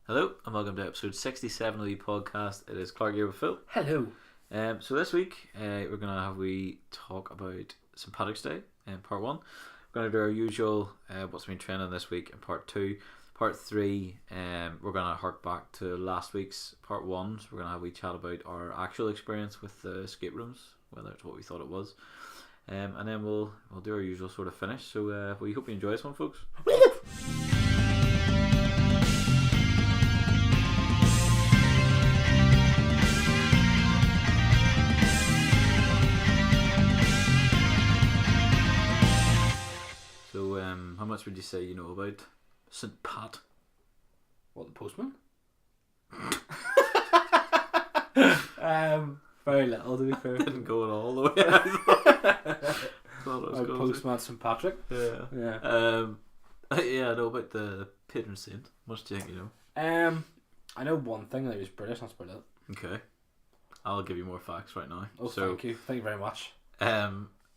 Hello and welcome to episode 67 of the podcast. It is Clark here with Phil. Hello. So this week we're going to have we talk about St Paddys Day in part 1. We're going to do our usual what's been trending this week in part 2. Part 3 we're going to hark back to last week's part 1. So we're going to have we chat about our actual experience with the escape rooms, whether it's what we thought it was. And then we'll do our usual sort of finish. So we hope you enjoy this one, folks. So how much would you say you know about St Pat? What, the postman? Very little, to be fair. Didn't go at all the way. I thought it was going Postman St Patrick. Yeah. Yeah, I know about the patron saint. Much do you think you know? I know one thing, that he was British, that's about it. Okay. I'll give you more facts right now. Oh, thank you. Thank you very much. I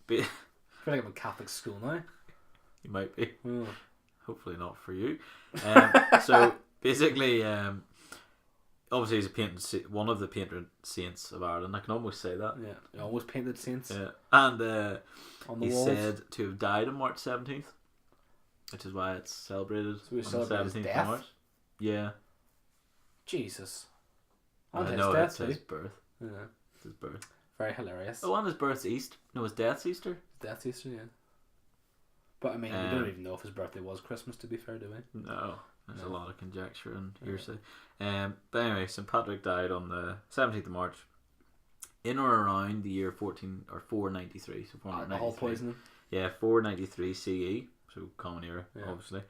feel like I'm in Catholic school now. You might be. Oh. Hopefully not for you. So basically, obviously he's one of the patron saints of Ireland. I can almost say that. Yeah, he almost painted saints. Yeah, and on the he's walls. said to have died on March 17th, which is why it's celebrated So we on the celebrate his 17th death? of March. Yeah, Jesus. And I his know death it's his too. birth. Yeah. It's his birth. Very hilarious. Oh, and his birth's Easter. No, his death's Easter. Death Easter, yeah. But I mean, we don't even know if his birthday was Christmas, to be fair, do we? No, there's a No. lot of conjecture and hearsay. But anyway, St Patrick died on the 17th of March, in or around the year 493. So 493. Alcohol poisoning. Yeah, 493 CE, so Common Era, Yeah. obviously.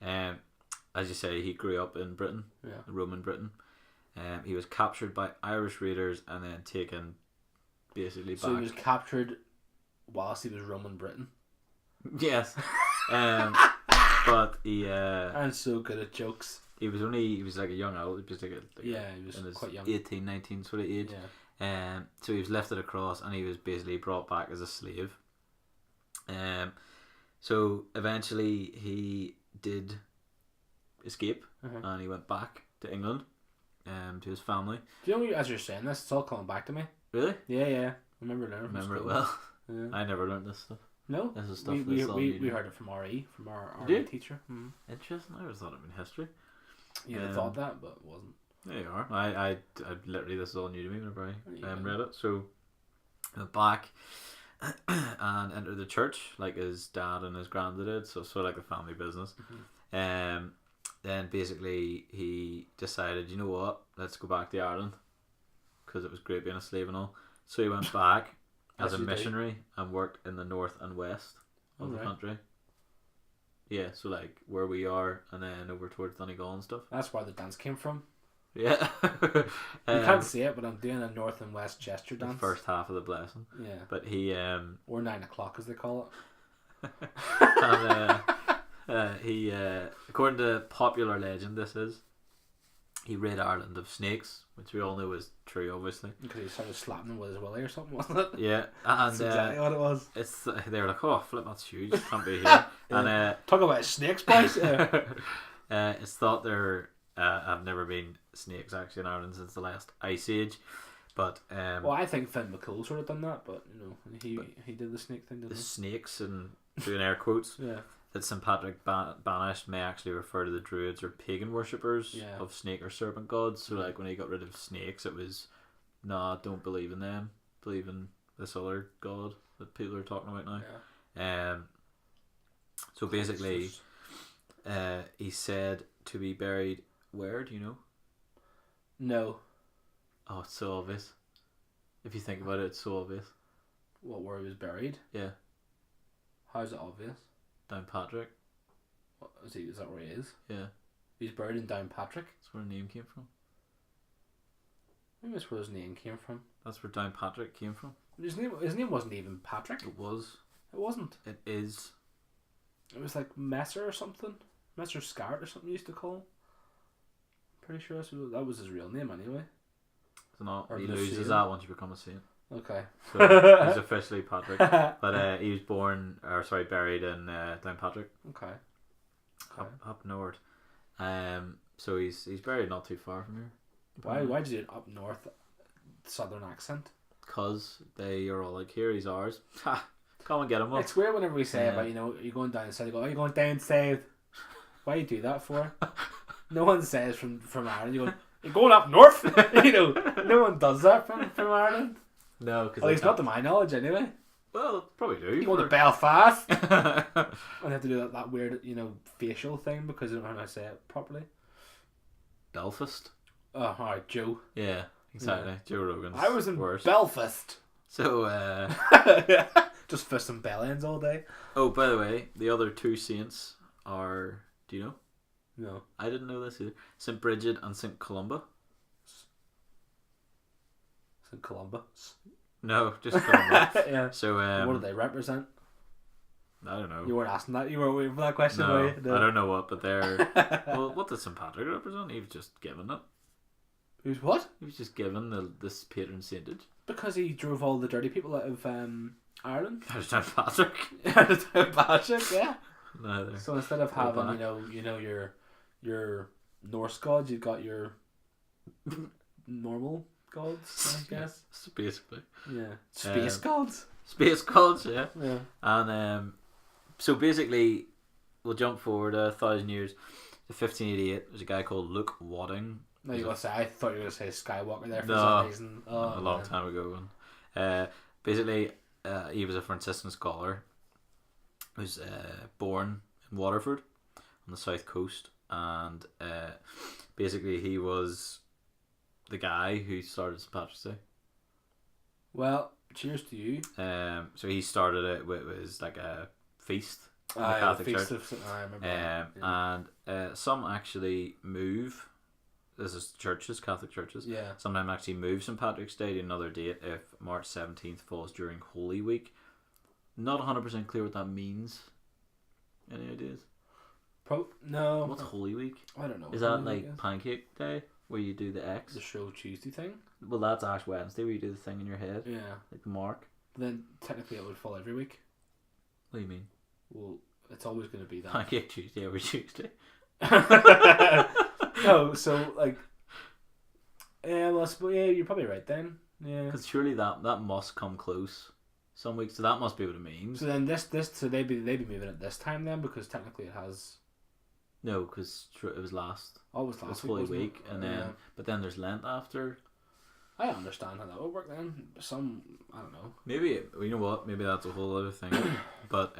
As you say, he grew up in Britain, Yeah. Roman Britain. He was captured by Irish raiders and then taken basically So back. he was captured whilst he was Roman Britain. Yes. But he I'm so good at jokes. he was like a young adult. He was like He was in his quite young. 18, 19 sort of age. Yeah. So he was lifted across and he was basically brought back as a slave. So eventually he did escape and he went back to England, to his family. Do you know, as you're saying this, it's all coming back to me. Really? Yeah. Remember learning from Remember it school. well. Yeah. I never learned this stuff. No? This is stuff we that's all new to me. heard it from RE, from our Did RE you? teacher. Mm. Interesting. I always thought it was history. You'd have thought that, but it wasn't. There you are. I literally, this is all new to me whenever I Yeah. read it. So I went back and entered the church like his dad and his granddad did. So sort of like a family business. Then basically he decided, you know what, let's go back to Ireland because it was great being a slave and all. So he went back as a As you do. missionary and worked in the north and west of the Alright. country. Yeah, so like where we are and then over towards Donegal and stuff. That's where the dance came from. Yeah. You can't see it, but I'm doing a north and west gesture the dance. first half of the blessing. Yeah. But he Or 9 o'clock, as they call it. and he according to popular legend, he rid Ireland of snakes, which we all know is true, obviously. Because he started slapping them with his willy or something, wasn't it? Yeah, and That's exactly what it was. it's they were like, oh flip, that's huge, can't be here. And Talk about snakes, boys. it's thought there have never been snakes actually in Ireland since the last ice age, but Well, I think Finn McCool sort of done that, but you know, he did the snake thing, the didn't snakes, and doing air quotes, he? Yeah. that St Patrick banished may actually refer to the druids or pagan worshippers Yeah. of snake or serpent gods. So Mhm. like when he got rid of snakes, it was, nah, don't believe in them, believe in this other god that people are talking about now. Yeah. So basically he's said to be buried where, do you know? No. Oh, it's so obvious. If you think about it, it's so obvious. What, where he was buried? Yeah, How's it obvious? Downpatrick. What, is that where he is? Yeah, He's buried in Downpatrick. that's where the name came from. Maybe that's where his name came from. That's where Downpatrick came from. His name wasn't even Patrick. It was. It wasn't. It is. It was like Messer or something. Messer Scart or something you used to call him. Pretty sure that was his real name anyway. It's not. Or He Lucian. loses that once you become a saint. Okay. So he's officially Patrick. But he was buried in Downpatrick, Okay. up north. So he's buried not too far from here. Why did you do an up north southern accent? Because they are all like, here, he's ours. Ha! Come and get him up. It's weird whenever we say about, you're going down south. You go, oh, you're going down south. Why do you do that for? No one says from Ireland, you're going up north. No one does that from Ireland. No, because at least not to my knowledge, anyway. Well, probably do. You go to Belfast. I have to do that weird, facial thing because I don't know how to say it properly. Belfast. Oh, alright, Joe. Yeah, exactly. Yeah. Joe Rogan's I was in worst. Belfast. So, just fist and bell ends all day. Oh, by the way, the other two saints are, do you know? No. I didn't know this either. St Bridget and St Columba. St Columba. No, just Columba. Yeah. So, what do they represent? I don't know. You weren't asking that. You were waiting for that question. No, were you? No. I don't know what, but they're... Well, what does St Patrick represent? He was just given it. Who's what? He was just given this patron saintage. Because he drove all the dirty people out of Ireland. There's St Patrick. St Patrick, yeah. Neither. So instead of having, your Norse gods, you've got your normal gods, I guess. Basically. Yeah. Space gods. Space gods, yeah. Yeah. And so basically, we'll jump forward 1,000 years to 1588. There's a guy called Luke Wadding. No, you gotta say. I thought you were gonna say Skywalker there for No, some reason. Oh, a long time ago. Basically, he was a Franciscan scholar. He was born in Waterford on the south coast, and basically he was the guy who started St Patrick's Day. Well, cheers to you. So he started it was like a feast in the Catholic Church. I remember. And some actually move. This is churches, Catholic churches. Yeah. Sometimes actually move St Patrick's Day to another date if March 17th falls during Holy Week. Not 100% clear what that means. Any ideas? No. What's Holy Week? I don't know. Is that like Pancake Day where you do the X? The Show Tuesday thing? Well, that's Ash Wednesday where you do the thing in your head. Yeah. Like the mark. But then technically it would fall every week. What do you mean? Well, it's always going to be that. Pancake Tuesday every Tuesday. No, so like, well, you're probably right then. Yeah, because surely that must come close some weeks, so that must be what it means. So then so they'd be moving it this time then, because technically it has. No, because it was last. Oh, it was last Holy week, and then but then there's Lent after. I understand how that would work then. I don't know. Maybe you know what? Maybe that's a whole other thing. But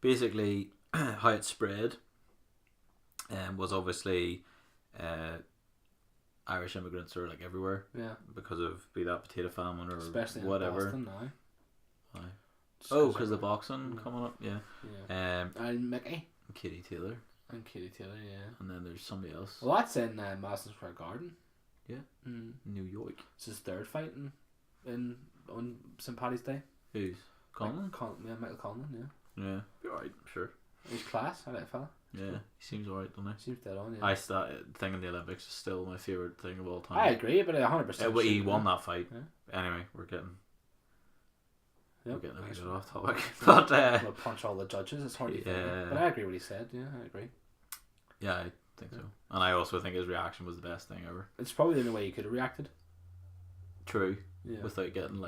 basically, how it spread. Was obviously Irish immigrants are like everywhere. Yeah. Because of be that potato famine or especially whatever. In Boston now. Why? Oh, because the boxing coming up, yeah. Yeah. And Mickey. And Katie Taylor. And Katie Taylor, yeah. And then there's somebody else. Well, that's in Madison Square Garden. Yeah. New York. It's his third fight on St Paddys Day. Who's Conlon? Michael Conlon, yeah. Yeah. Be alright, sure. He's class. I like the fella. Yeah, he seems alright, doesn't he? Seems dead on, yeah. That thing in the Olympics is still my favourite thing of all time. I agree, but 100%. He won that fight. Yeah. Anyway, we're getting a bit off topic. But we'll punch all the judges. It's hard to yeah. But I agree with what he said. Yeah, I agree. Yeah, I think so. And I also think his reaction was the best thing ever. It's probably the only way he could have reacted. True. Yeah. Without getting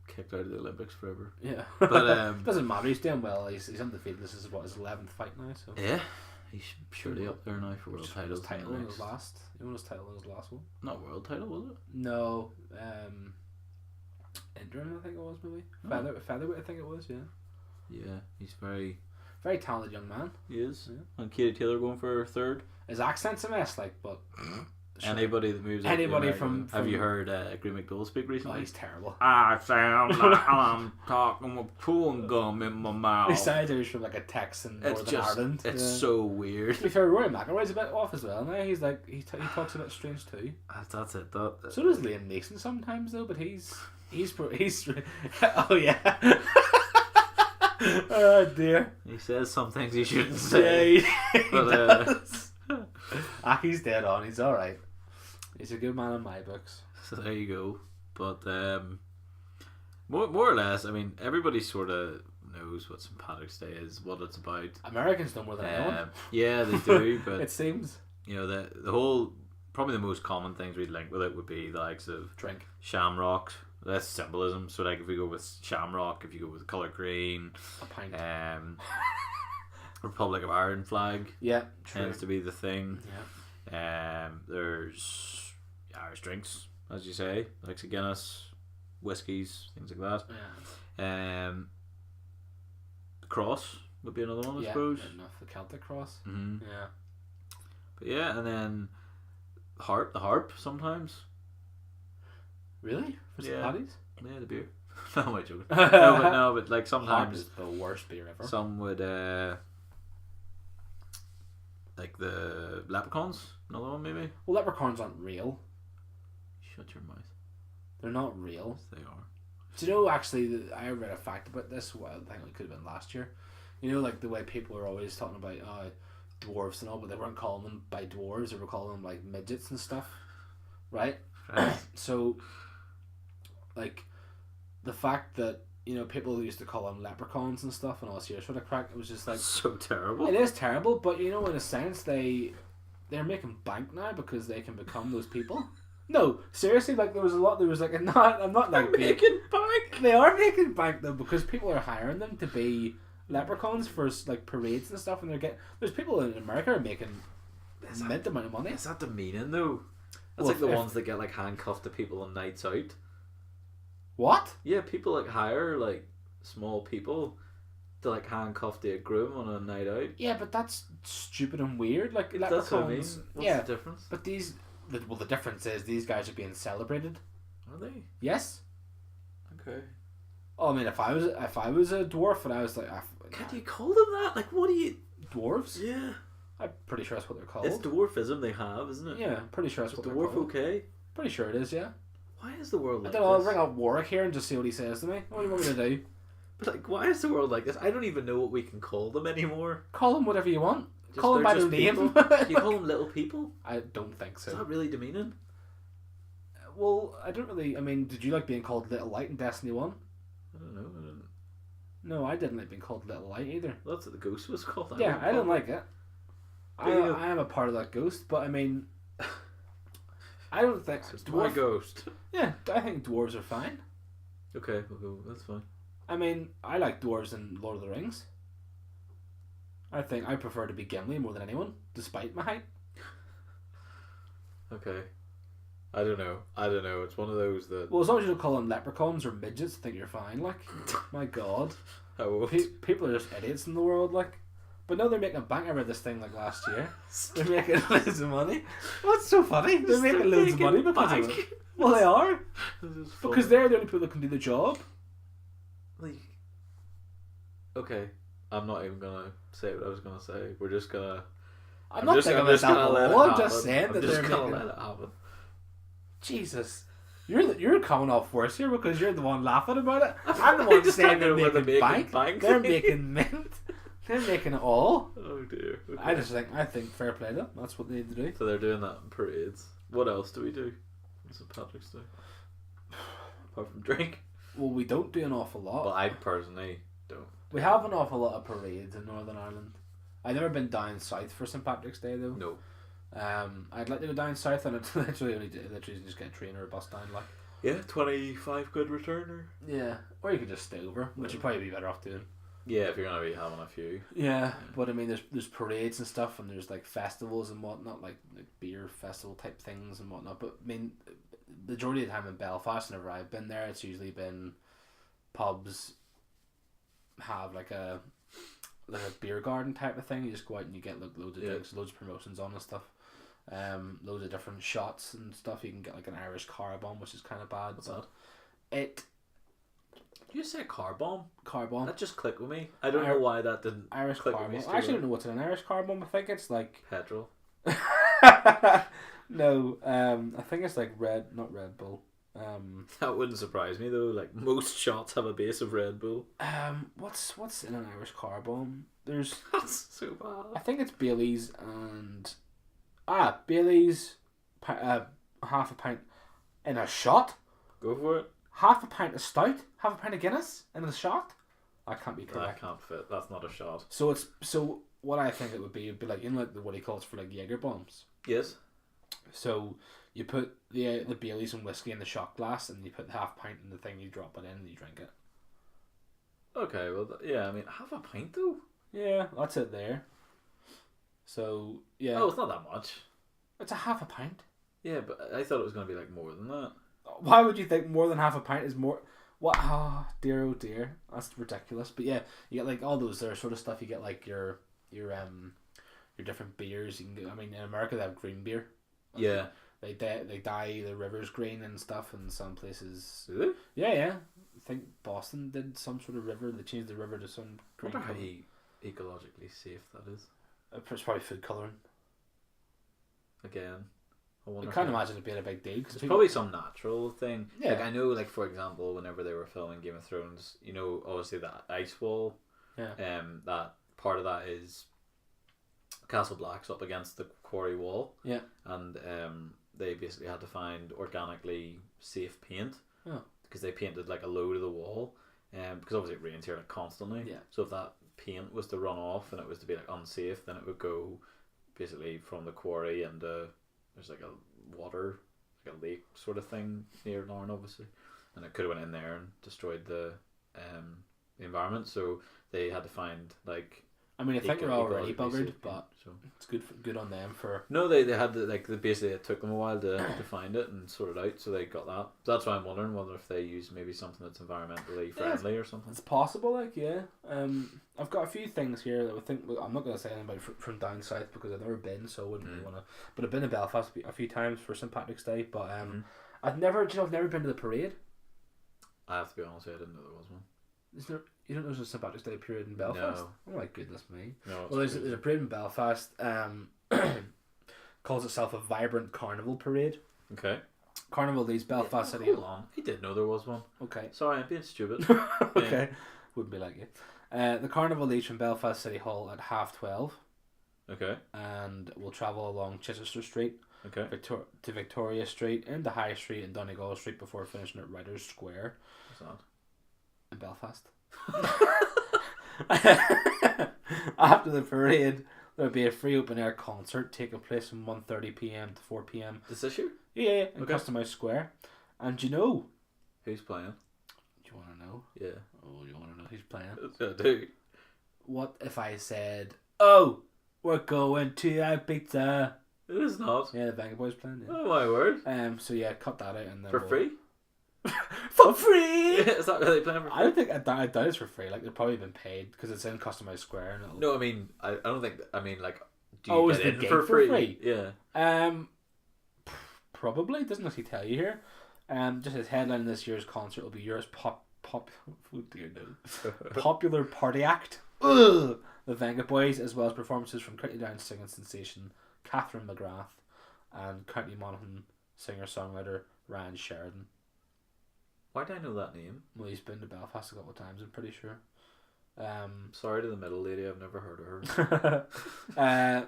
kicked out of the Olympics forever. Yeah. But doesn't matter. He's doing well. He's undefeated. This is his 11th fight now. So yeah, he's surely up there now for world titles. Title in his last. He won his title in his last one. Not world title, was it? No. Interim, I think it was maybe. Featherweight, I think it was. Yeah. Yeah, he's very talented young man. He is. Yeah. And Katie Taylor going for third. His accent's a mess, but. Anybody that moves. Anybody from Have you heard Green McDowell speak recently? Oh, he's terrible. I sound like I'm talking with chewing gum in my mouth. He sounds like he's from a Texan Northern Ireland. It's so weird. To be fair, Rory McIlroy's a bit off as well now. He's he talks a bit strange too. That's it. So does Liam Neeson sometimes though, but he's oh yeah. Oh dear. He says some things he shouldn't say. Yeah, he does. He's dead on. He's all right. He's a good man in my books. So there you go. But more or less, I mean, everybody sort of knows what St Patrick's Day is, what it's about. Americans know more than anyone. Yeah, they do. But it seems you know, the whole, probably the most common things we'd link with it would be the likes of Drink. shamrock. That's symbolism. So like if we go with shamrock, if you go with the colour green, A pint. Republic of Ireland flag Yeah, true. tends to be the thing. Yeah. There's Irish drinks, as you say, like Guinness, whiskies, things like that. Yeah. The cross would be another one, I suppose. Good enough. The Celtic cross. Mm-hmm. Yeah. But yeah, and then the harp sometimes. Really? For St Yeah. Paddys? Yeah, the beer. No, I'm joking. But like Harp sometimes is the worst beer ever. some would like the leprechauns, another one maybe. Well, leprechauns aren't real. Shut your mouth. They're not real. Yes, they are. Do you know, actually, I read a fact about this. Well, I think it could have been last year. You know, like the way people are always talking about dwarves and all, but they weren't calling them by dwarves. They were calling them like midgets and stuff, right? Right. So, like, the fact that, you know, people used to call them leprechauns and stuff and all this year sort of crack, it was just like, So terrible. it is terrible, but you know, in a sense, they're making bank now because they can become those people. No, seriously, like there was like I'm not like making bank. They are making bank though, because people are hiring them to be leprechauns for like parades and stuff, and there's people in America are making mint amount of money. Is that demeaning though? That's Well, like the if- ones that get like handcuffed to people on nights out. What? Yeah, people like hire like small people to like handcuff to a groom on a night out. Yeah, but that's stupid and weird. Like That's leprechauns. what I mean. What's Yeah, the difference? but the difference is these guys are being celebrated. Are they? Yes. Okay. Oh, I mean, if I was a dwarf and I was like, Can you call them that? Like, what do you? dwarves? Yeah. I'm pretty sure that's what they're called. It's dwarfism they have, isn't it? Yeah, I'm pretty sure that's Is what they're dwarf called. okay? Pretty sure it is. Yeah. Why is the world I like don't know. I'll this? ring up Warwick here and just see what he says to me. What do you want me to do? But like, why is the world like this? I don't even know what we can call them anymore. Call them whatever you want. Just- Call them they're by their just name. people. You call them little people? I don't think Is so. that really demeaning? Well, I don't really. I mean, did you like being called Little Light in Destiny 1? I don't know. I didn't. No, I didn't like being called Little Light either. That's what the ghost was called. Yeah, I didn't like it. But you know- I am a part of that ghost, but I mean, I don't think It's my ghost. Yeah, I think dwarves are fine. Okay, we'll go. That's fine. I mean, I like dwarves in Lord of the Rings. I think I prefer to be Gimli more than anyone, despite my height. Okay. I don't know. It's one of those that. Well, as long as you don't call them leprechauns or midgets, I think you're fine. Like, my God, I won't. people are just idiots in the world. Like, but no, they're making a bank. I read this thing like last year. They're making loads of money. What's so funny? They're making loads of money because of it. Well, they are because they're the only people that can do the job. Like, okay, I'm not even gonna say what I was gonna say. We're just gonna. I'm not thinking about that at all. I'm just saying that they're gonna making. let it happen. Jesus, you're coming off worse here because you're the one laughing about it. I'm the one Just saying talking they're about making making bank. bank. They're making mint. They're making it all. Oh dear. Okay. I think fair play to them. That's what they need to do. So they're doing that in parades. What else do we do? What's St Patrick's Day? Apart from drink. Well, we don't do an awful lot. Well, I personally don't. We have an awful lot of parades in Northern Ireland. I've never been down south for St Patrick's Day though. No. I'd like to go down south, and it's literally just get a train or a bus down. Like, Yeah, 25 quid returner. yeah, or you could just stay over, which you'd probably be better off doing. Yeah, if you're gonna be having a few. Yeah, but I mean, there's parades and stuff, and there's like festivals and whatnot, like beer festival type things and whatnot. But I mean, the majority of the time in Belfast, whenever I've been there, it's usually been pubs have like a beer garden type of thing. You just go out and you get like loads of drinks, loads of promotions on and stuff. Loads of different shots and stuff. You can get like an Irish car bomb, which is kind of bad. What's that? It Did you say car bomb? car bomb. That just clicked with me. I don't know why that didn't Irish click car with me. bomb. straight I actually away. don't know what's in an Irish car bomb. I think it's like Petrol. no. I think it's like not Red Bull. That wouldn't surprise me though. Like most shots have a base of Red Bull. What's in an Irish car bomb? There's That's so I bad. think it's Bailey's and Bailey's half a pint in a shot. Go for it. Half a pint of stout, half a pint of Guinness in a shot. I can't be That correct. can't fit. That's not a shot. So what I think it would be like, you know, like what he calls for like Jaeger bombs. Yes. So you put the Baileys and whiskey in the shot glass, and you put the half pint in the thing. You drop it in, and you drink it. Okay, well, yeah, I mean, half a pint though? Yeah, that's it there. So, yeah. Oh, it's not that much. It's a half a pint. Yeah, but I thought it was going to be like more than that. Why would you think more than half a pint is more? What? Oh dear. That's ridiculous. But yeah, you get like all those there sort of stuff. You get like your different beers. You can get, I mean, in America they have green beer. Yeah. They dye the rivers green and stuff in some places. Do they? Yeah. I think Boston did some sort of river. They changed the river to some I green wonder how colour. ecologically safe that is. It's probably food colouring. Again, I I wonder. can't how- imagine it being a big deal. It's probably some natural thing. Yeah. Like I know, like for example, whenever they were filming Game of Thrones, you know, obviously that ice wall. Yeah. That part of that is Castle Black's up against the quarry wall. Yeah. And they basically had to find organically safe paint. Oh. Because they painted like a load of the wall. Because obviously it rains here like constantly. Yeah. So if that paint was to run off and it was to be like unsafe, then it would go basically from the quarry and there's like a water, like a lake sort of thing near Larne, obviously, and it could have went in there and destroyed the environment. So they had to find like. I mean, I think they're already ecologically buggered, safe but paint, so. it's good on them for. No, they had to like basically it took them a while to find it and sort it out, so they got that. So that's why I'm wondering whether if they use maybe something that's environmentally friendly or something. It's possible, like yeah. I've got a few things here that I think I'm not going to say anything about from down south because I've never been, so I wouldn't really want to. But I've been to Belfast a few times for St Patrick's Day, but I've never been to the parade. I have to be honest, I didn't know there was one. Is there? You don't know there's a St Patrick's Day parade in Belfast? No. Oh my goodness me! No, Well, there's a parade in Belfast. Calls itself a vibrant carnival parade. okay. Carnival leaves Belfast City. Hold on, I didn't know there was one. Okay. Sorry, I'm being stupid. Okay. Wouldn't be like you. The carnival leaves from Belfast City Hall at 12:30 Okay. and will travel along Chichester Street Okay. to Victoria Street, into High Street and Donegal Street before finishing at Writers Square What's that? in Belfast. After the parade, there will be a free open air concert taking place from 1:30 p.m. to 4 p.m. This issue? Yeah, in Okay. Custom House Square. And do you know? Who's playing? Do you want to know? Yeah. Oh, you want to know who's playing? I do. What if I said, "Oh, we're going to Ibiza"? It is not. Yeah, the Venga Boys playing. Yeah. Oh my word. So yeah, cut that out and then For free? For free. Is that really playing for free? I don't think I doubt it's for free. Like they've probably been paid because it's in Customized Square. And it'll... No, I mean, I don't think. I mean, like, do Oh, you is get the in gig for for free? free? Yeah. Probably it doesn't actually tell you here. Just as headline this year's concert will be yours oh dear no. Popular party act. Ugh! The Venga Boys, as well as performances from County Down singing sensation Catherine McGrath and County Monaghan singer-songwriter Ryan Sheridan. Why do I know that name? Well, he's been to Belfast a couple of times, I'm pretty sure. Sorry to the middle lady, I've never heard of her.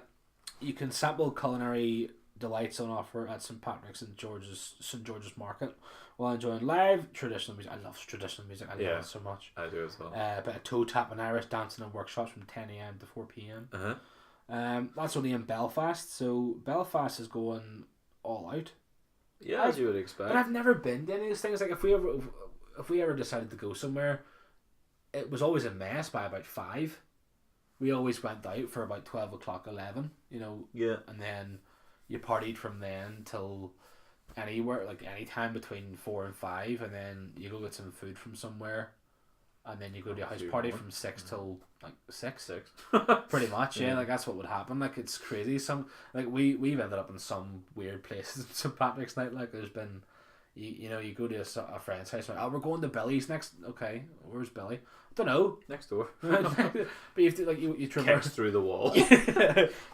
You can sample culinary delights on offer at St Patrick's and St George's Market while enjoying live traditional music. I love traditional music. I love Yeah. it so much. I do as well. A bit of toe tap and Irish dancing and workshops from 10 a.m. to 4 p.m. Uh-huh. That's only in Belfast, so Belfast is going all out. Yeah, as you would expect. But I've never been to any of these things. Like if we ever decided to go somewhere, it was always a mess by about 5. We always went out for about 12 o'clock, 11. You know. Yeah. And then you partied from then till anywhere, like any time between 4 and 5, and then you go get some food from somewhere, and then you go to a house party from 6 till like 6. Pretty much, yeah. Like that's what would happen. Like it's crazy. Some like we've ended up in some weird places in St Patrick's Night. Like there's been, you know, you go to a friend's house. Like, oh, we're going to Billy's next. Okay, where's Billy? I don't know. Next door. But you have to like you traverse Kicks through the wall.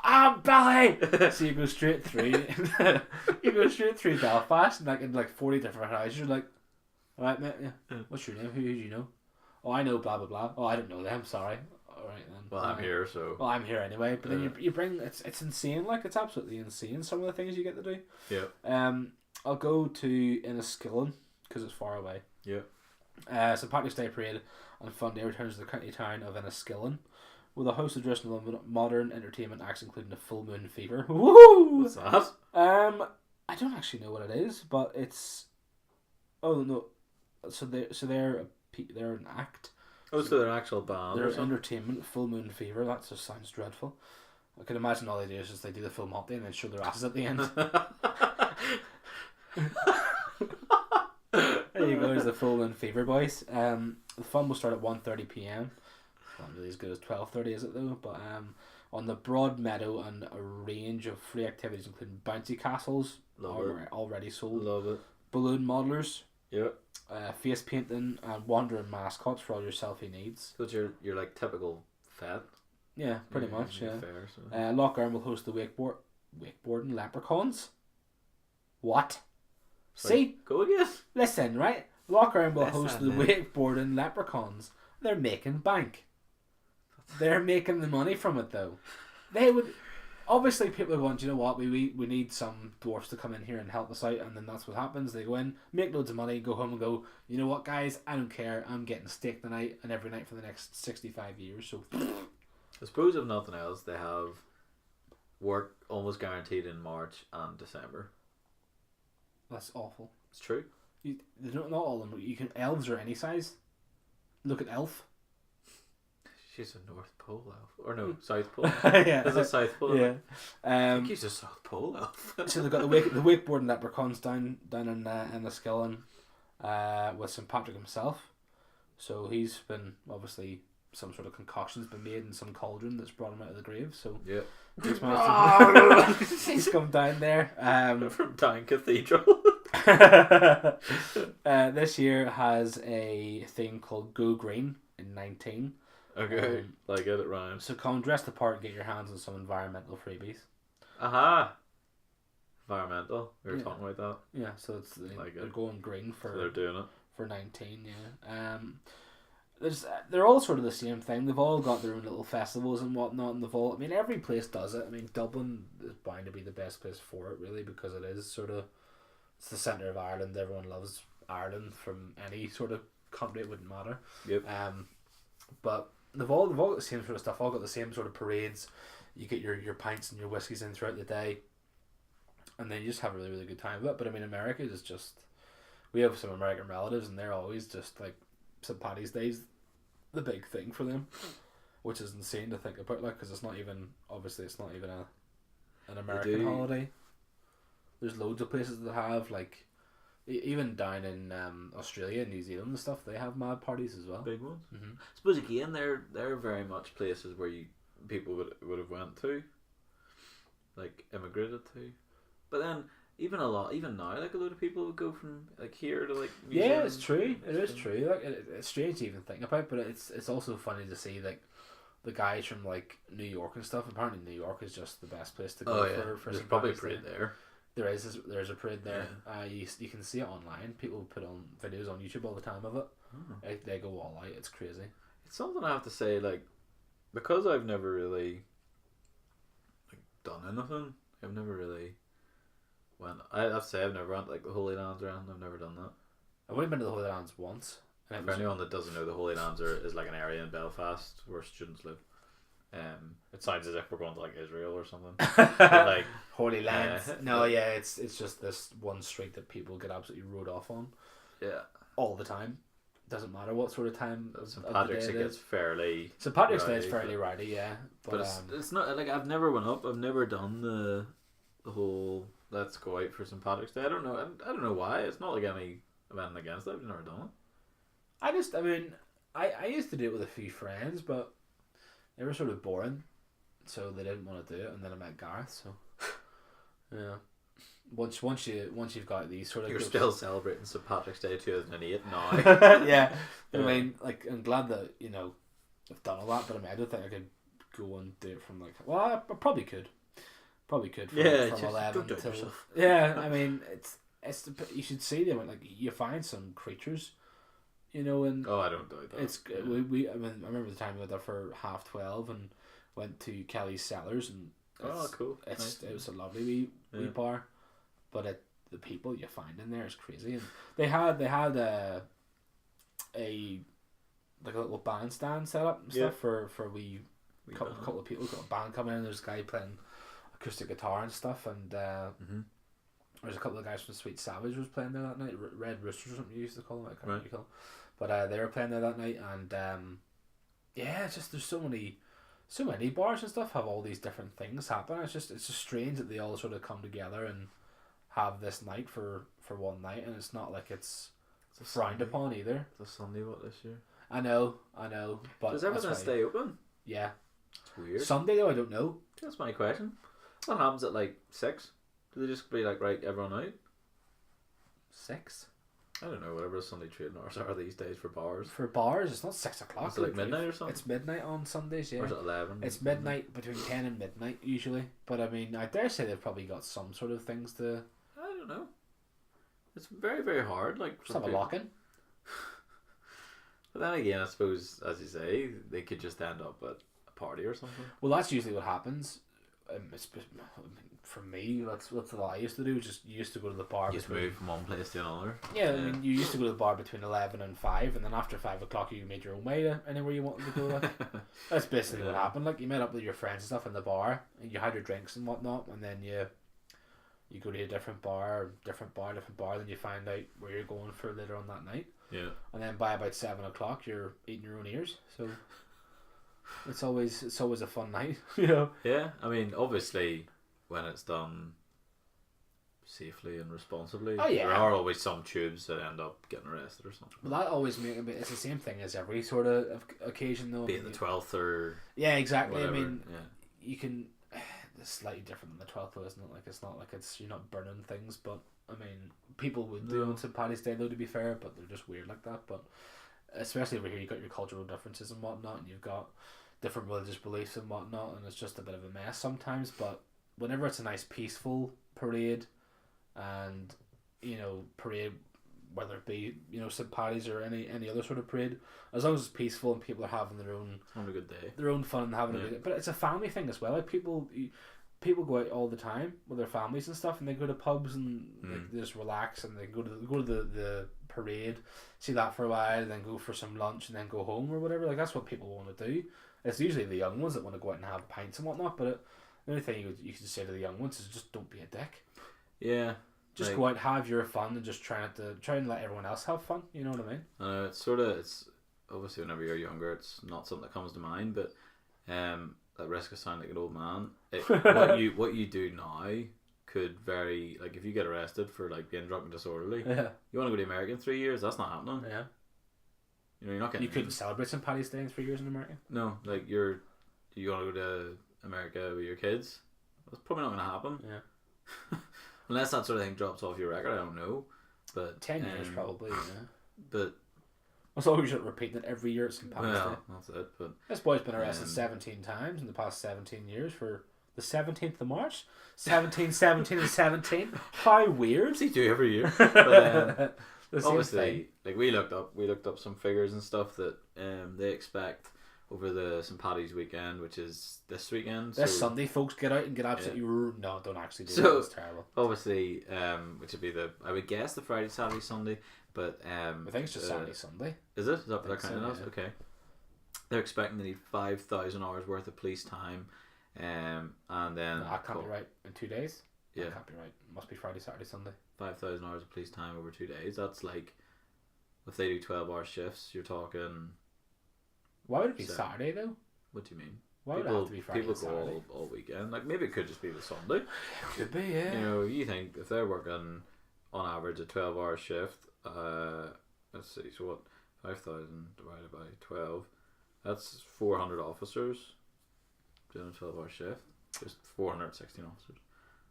I'm Billy. So you go straight through. You go straight through Belfast and like in like 40 different houses. You're like, all right, mate. Yeah. What's your name? Who do you know? Oh, I know blah blah blah. Oh, I don't know them. Sorry. All right then. Well, I'm here, so. Well, I'm here anyway. But then you bring it's insane. Like it's absolutely insane. Some of the things you get to do. Yeah. I'll go to Enniskillen because it's far away. Yeah. St Patrick's Day Parade on Fun Day returns to the county town of Enniskillen, with a host of traditional and modern entertainment acts, including the Full Moon Fever. Woo! What's that? I don't actually know what it is, but it's. Oh no, so they're an act. Oh, so they're an actual band. They're Or something? entertainment. Full Moon Fever. That just sounds dreadful. I can imagine all they do is just they do the full Monty and then show their asses at the end. There you go. There's the Full Moon Fever boys. The fun will start at 1:30 p.m. Not really as good as 12:30, is it though? But on the Broad Meadow, and a range of free activities including bouncy castles, already sold. Love it. Balloon modelers. Yeah. Face painting and wandering mascots for all your selfie needs. So it's your like typical fete. Yeah, pretty much. Yeah. Fair, so. Lochgarn will host the wakeboarding leprechauns. What? Sorry, See, go again. listen, right? Lochgarn will host the Listen, wakeboarding leprechauns. They're making bank. They're making the money from it though. They would. Obviously, people are going, you know what, we need some dwarfs to come in here and help us out, and then that's what happens. They go in, make loads of money, go home and go, you know what, guys, I don't care, I'm getting steak tonight and every night for the next 65 years, so... I suppose if nothing else, they have work almost guaranteed in March and December. That's awful. It's true. Not all of them, elves are any size. Look at Elf. She's a North Pole elf. Or no, South Pole. Yeah. Is it South Pole? Yeah. I think he's a South Pole elf. So they've got the wakeboarding leprechauns down in Enniskillen with St Patrick himself. So he's been, obviously, some sort of concoction's been made in some cauldron that's brought him out of the grave. So Yeah. he's come down there. From Down Cathedral. This year has a thing called Go Green in 19. Okay, like it rhymes. So come dress the part and get your hands on some environmental freebies. Aha! Environmental. We were talking about that. Yeah, so it's they're going green for So they're doing it. for 19. Yeah. They're all sort of the same thing. They've all got their own little festivals and whatnot, and they've all. I mean, every place does it. I mean, Dublin is bound to be the best place for it, really, because it is sort of it's the centre of Ireland. Everyone loves Ireland from any sort of country. It wouldn't matter. Yep. But they've all got the same sort of stuff. All got the same sort of parades. You get your pints and your whiskies in throughout the day, and then you just have a really, really good time with it. But I mean, America is just. We have some American relatives, and they're always just like St Paddys Day's the big thing for them, which is insane to think about. Like, because it's not even an American holiday. There's loads of places that have like. Even down in Australia and New Zealand and stuff, they have mad parties as well. Big ones. Mm-hmm. I suppose again, they're very much places where people would have went to, like immigrated to, but then even now, like a lot of people would go from like here to like. New Yeah, Zealand. it's true. It is true. Like it's strange to even think about, but it's also funny to see like the guys from like New York and stuff. Apparently, New York is just the best place to go for. There's St. probably a Patrick's parade Day. there. There's a parade there. Yeah. You can see it online. People put on videos on YouTube all the time of it. Oh. They go all out. It's crazy. It's something I have to say, like, because I've never really like done anything. I've never really went. I have to say I've never went like the Holy Lands around. I've never done that. I've only been to the Holy Lands once. And For anyone that doesn't know, the Holy Lands is like an area in Belfast where students live. It sounds as if we're going to like Israel or something. Like Holy Lands. No, yeah, it's just this one street that people get absolutely rode off on. Yeah. All the time. Doesn't matter what sort of time. St Patrick's Day gets fairly. St Patrick's Day rowdy, is fairly rowdy, yeah. But it's not like I've never went up. I've never done the whole let's go out for St Patrick's Day. I don't know. I don't know why. It's not like any event against it. I've never done it. I used to do it with a few friends, but they were sort of boring, so they didn't want to do it. And then I met Gareth, so yeah. Once you've got these sort of You're groups. still celebrating St Patrick's Day 2008 now. Yeah. Yeah. I mean, like, I'm glad that I've done all that, but I don't think I could go and do it from like. Well, I probably could. From, Yeah, from just 11 don't do it till. yourself. Yeah, I mean, you should see them like you find some creatures, and Oh, I don't doubt that. it's Yeah. I remember the time we went there for 12:30 and went to Kelly's Cellars and Oh, cool. it Nice. was a lovely wee Yeah. bar, but the people you find in there is crazy, and they had a like a little bandstand set up and stuff for wee wee couple of people, got a band coming in. There's a guy playing acoustic guitar and stuff, and there's a couple of guys from Sweet Savage was playing there that night. Red Roosters or something you used to call them. I can't remember what you call them. But they were playing there that night, and yeah, it's just there's so many bars and stuff have all these different things happen. It's just strange that they all sort of come together and have this night for one night, and it's not like it's frowned upon either. It's a Sunday what this year? I know, but does everything stay open? Yeah, it's weird. Sunday though, I don't know. That's my question. What happens at like 6? Do they just be like, right, everyone out? 6? I don't know, whatever the Sunday trading hours are these days for bars. For bars, it's not 6 o'clock. Is it like midnight or something? It's midnight on Sundays, yeah. Or is it 11? It's midnight, between 10 and midnight usually. But I mean, I dare say they've probably got some sort of things to... I don't know. It's very, very hard. Like, just have a lock-in. But then again, I suppose, as you say, they could just end up at a party or something. Well, that's usually what happens. For me, that's what I used to do. Just you used to go to the bar. You just move from one place to another. Yeah, I mean, you used to go to the bar between 11 and 5, and then after 5 o'clock, you made your own way to anywhere you wanted to go. Like. That's basically what happened. Like, you met up with your friends and stuff in the bar, and you had your drinks and whatnot, and then you go to a different bar, then you find out where you're going for later on that night. Yeah. And then by about 7 o'clock, you're eating your own ears. So it's always a fun night, you know. Yeah, I mean, obviously, when it's done safely and responsibly, there are always some tubes that end up getting arrested or something. Well, that always it's the same thing as every sort of occasion, though. Be it the 12th or exactly. Whatever. I mean, you can. It's slightly different than the 12th, though, isn't it? Like, it's not like you're not burning things, but I mean, people would do on St Paddys Day, though, to be fair, but they're just weird like that. But especially over here, you've got your cultural differences and whatnot, and you've got different religious beliefs and whatnot, and it's just a bit of a mess sometimes. But whenever it's a nice, peaceful parade, and parade, whether it be St Paddys or any other sort of parade, as long as it's peaceful and people are having having a good day, their own fun and having a good day. But it's a family thing as well. Like people go out all the time with their families and stuff, and they go to pubs and they just relax, and they go to the parade, see that for a while, and then go for some lunch, and then go home or whatever. Like, that's what people want to do. It's usually the young ones that want to go out and have pints and whatnot. But the only thing you could say to the young ones is just don't be a dick. Yeah. Just go out, have your fun, and just try and let everyone else have fun. You know what I mean? It's obviously whenever you're younger, it's not something that comes to mind. But at risk of sounding like an old man, what you do now could vary. Like, if you get arrested for like being drunk and disorderly, you want to go to America in 3 years? That's not happening. Yeah. You're not getting. You couldn't celebrate St Paddys Day in 3 years in America. No, like you want to go to America with your kids? That's probably not going to happen. Yeah. Unless that sort of thing drops off your record, I don't know. But 10 years probably, yeah. But as long as you're not repeating it every year at St Paddys Day. That's it. But this boy's been arrested 17 times in the past 17 years for the 17th of March. 17, 17 and 17. How weird. What's he do every year? But obviously, like we looked up some figures and stuff that they expect over the St Paddys weekend, which is this weekend. This Sunday, folks, get out and get absolutely no, don't actually do that. It's terrible. Obviously, which would be I would guess the Friday, Saturday, Sunday, but I think it's just Saturday, Sunday. Is it? Is that what they're counting as? Okay. They're expecting to need 5,000 hours worth of police time, and then that can't be right in 2 days. Yeah, that can't be right. It must be Friday, Saturday, Sunday. 5,000 hours of police time over 2 days. That's like, if they do 12-hour shifts, you're talking. Why would it be Saturday though? What do you mean? Why would it have to be Friday? People go all weekend. Like, maybe it could just be the Sunday. It could be, yeah. You think if they're working on average a 12-hour shift, let's see, so what, 5,000 divided by 12, that's 400 officers doing a 12-hour shift. Just 416 officers.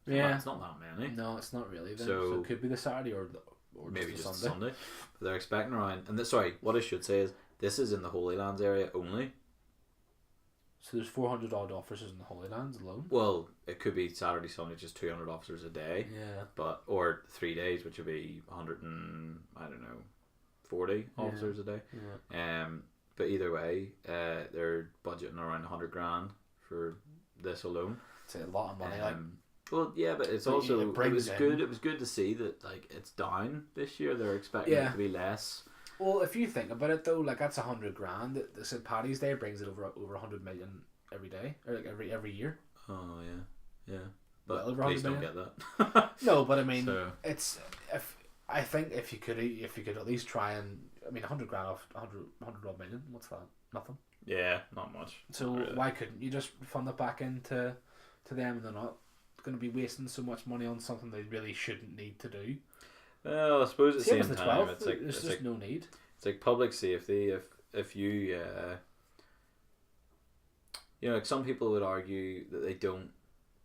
It's not that many. No, it's not really. Then. So it could be the Saturday or maybe just the Sunday. But they're expecting around. And what I should say is this is in the Holy Lands area only. So there's 400 odd officers in the Holy Lands alone. Well, it could be Saturday, Sunday, just 200 officers a day. Yeah. Or 3 days, which would be 40 officers a day. Yeah. But either way, they're budgeting around 100 grand for this alone. It's a lot of money. Well, yeah, but it's also it was good. It was good to see that it's down this year. They're expecting it to be less. Well, if you think about it though, like that's 100 grand. The St Paddys Day brings it over 100 million every day or like every year. Oh yeah. But Well over please 100 don't million. get that. No, but I mean, So it's I think if you could at least try and, I mean, 100 grand off 100 odd million. What's that? Nothing. yeah, not much. So Not really. why couldn't you just fund it back into them, and they're not going to be wasting so much money on something they really shouldn't need to do? Well, I suppose at the Same same as the time, 12. it's like There's it's just like no need. it's like public safety. If you like some people would argue that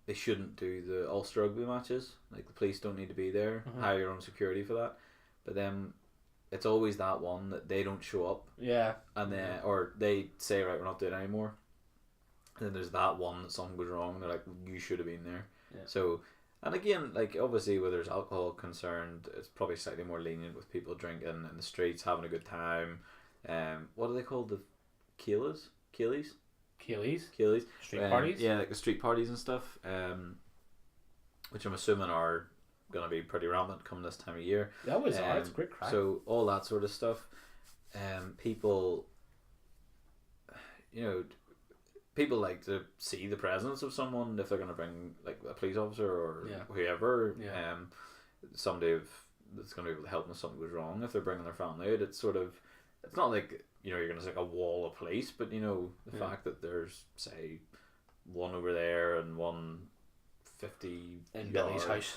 they shouldn't do the Ulster rugby matches. Like the police don't need to be there. Mhm. Hire your own security for that. But then it's always that one that they don't show up, Yeah. and then or they say, right, we're not doing it anymore. And then there's that one that something goes wrong. And they're like, you should have been there. Yeah. So, and again, like obviously where there's alcohol concerned, it's probably slightly more lenient with people drinking in the streets, having a good time. What are they called? The Keelies? Keelies. Street parties. Yeah, like the street parties and stuff. Which I'm assuming are gonna be pretty rampant come this time of year. They always are. It's great crack. So all that sort of stuff. People, people like to see the presence of someone if they're gonna bring like a police officer or whoever. Yeah. Somebody that's gonna be able to help them if something goes wrong. If they're bringing their family out, it's not like you're gonna see like a wall of police, but the fact that there's say one over there and 150 in Billy's house.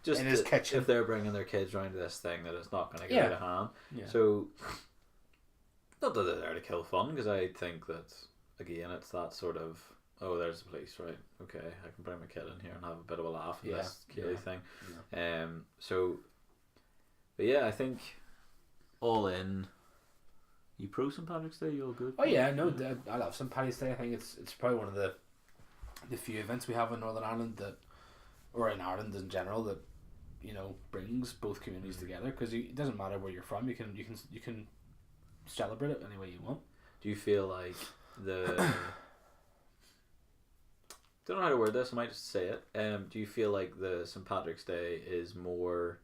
just in his kitchen. if they're bringing their kids around to this thing, that it's not going to get out of hand. Yeah. So not that they're there to kill fun, because I think that again it's that sort of, oh, there's the police, right, okay, I can bring my kid in here and have a bit of a laugh at this Keely thing. So but yeah, I think all in, you pro St Patrick's Day, you all good? Oh yeah, no, I love St Paddys Day. I think it's probably one of the few events we have in Northern Ireland or in Ireland in general, that brings both communities together, because it doesn't matter where you're from, you can celebrate it any way you want. Do you feel like don't know how to word this, I might just say it. Do you feel like the St Patrick's Day is more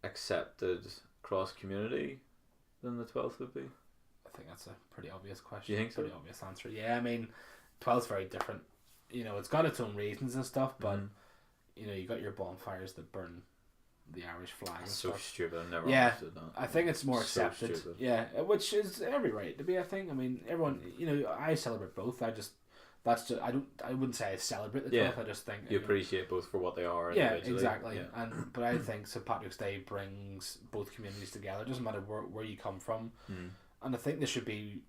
accepted cross community than the 12th would be? I think that's a pretty obvious question. Do you think so? Pretty obvious answer. Yeah, I mean, 12's very different. It's got its own reasons and stuff, but you got your bonfires that burn the Irish flag. That's and so stuff. stupid. I've never understood that. I think it's more So accepted. stupid. Yeah, which is every right to be. I think. I mean, everyone. I celebrate both. That's just. I wouldn't say I celebrate the 12th. I just think you appreciate both for what they are. Yeah, individually. exactly. Yeah. But I think St Patrick's Day brings both communities together. It doesn't matter where you come from, and I think this should be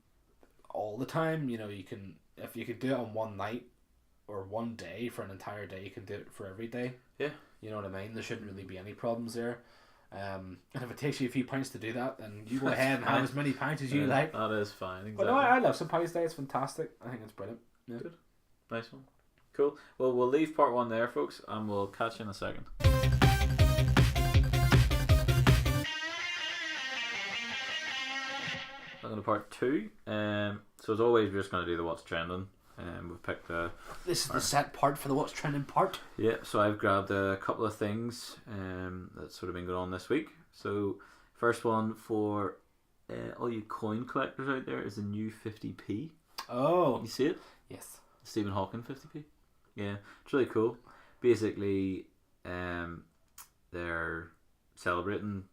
all the time. If you can do it on one night or one day for an entire day, you can do it for every day. Yeah. You know what I mean? There shouldn't really be any problems there. And if it takes you a few pints to do that, then you go ahead and have as many pints as you like. That is fine. Exactly. But no, I love St Patrick's Day. It's fantastic. I think it's brilliant. Yeah. Good. Nice one. Cool. Well, we'll leave part 1 there, folks, and we'll catch you in a second. Welcome to part 2. So as always, we're just going to do the what's trending. We've picked this is the set part for the what's trending part. Yeah, so I've grabbed a couple of things that's sort of been going on this week. So first one for all you coin collectors out there is the new 50p. Oh, You see it? yes. Stephen Hawking 50p. Yeah, it's really cool. Basically, they're celebrating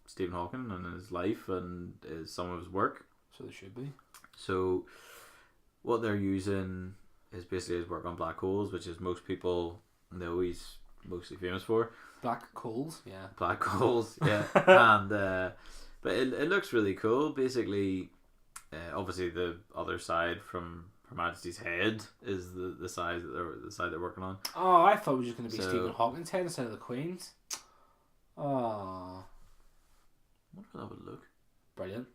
Stephen Hawking and his life and some of his work. So they should be. So what they're using is basically his work on black holes, which is most people know he's mostly famous for. Black coals, yeah. Black holes, yeah. And but it looks really cool. Basically, obviously the other side from Her Majesty's head is the side they're working on. Oh, I thought it was just going to be So- Stephen Hawking's head instead of the Queen's. Oh, I wonder how that would look. brilliant.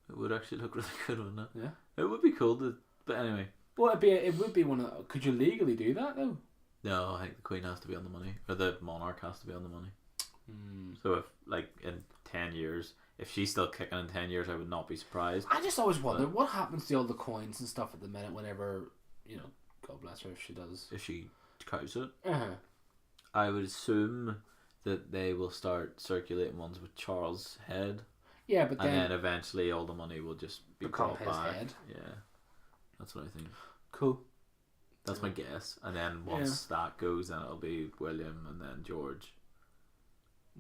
It would actually look really good, wouldn't it? Yeah. It would be cool to, but anyway. Well, it would be one of. Could you legally do that though? No, I think the Queen has to be on the money, or the monarch has to be on the money. Mm. So if like in 10 years, if she's still kicking in 10 years, I would not be surprised. I just always wonder what happens to all the coins and stuff at the minute. Whenever God bless her if she does. If she counts it, Uh-huh. I would assume that they will start circulating ones with Charles' head, Yeah, but and then then eventually all the money will just be become brought his back. head. Yeah. That's what I think. Cool. That's my guess. And then once that goes, then it'll be William and then George.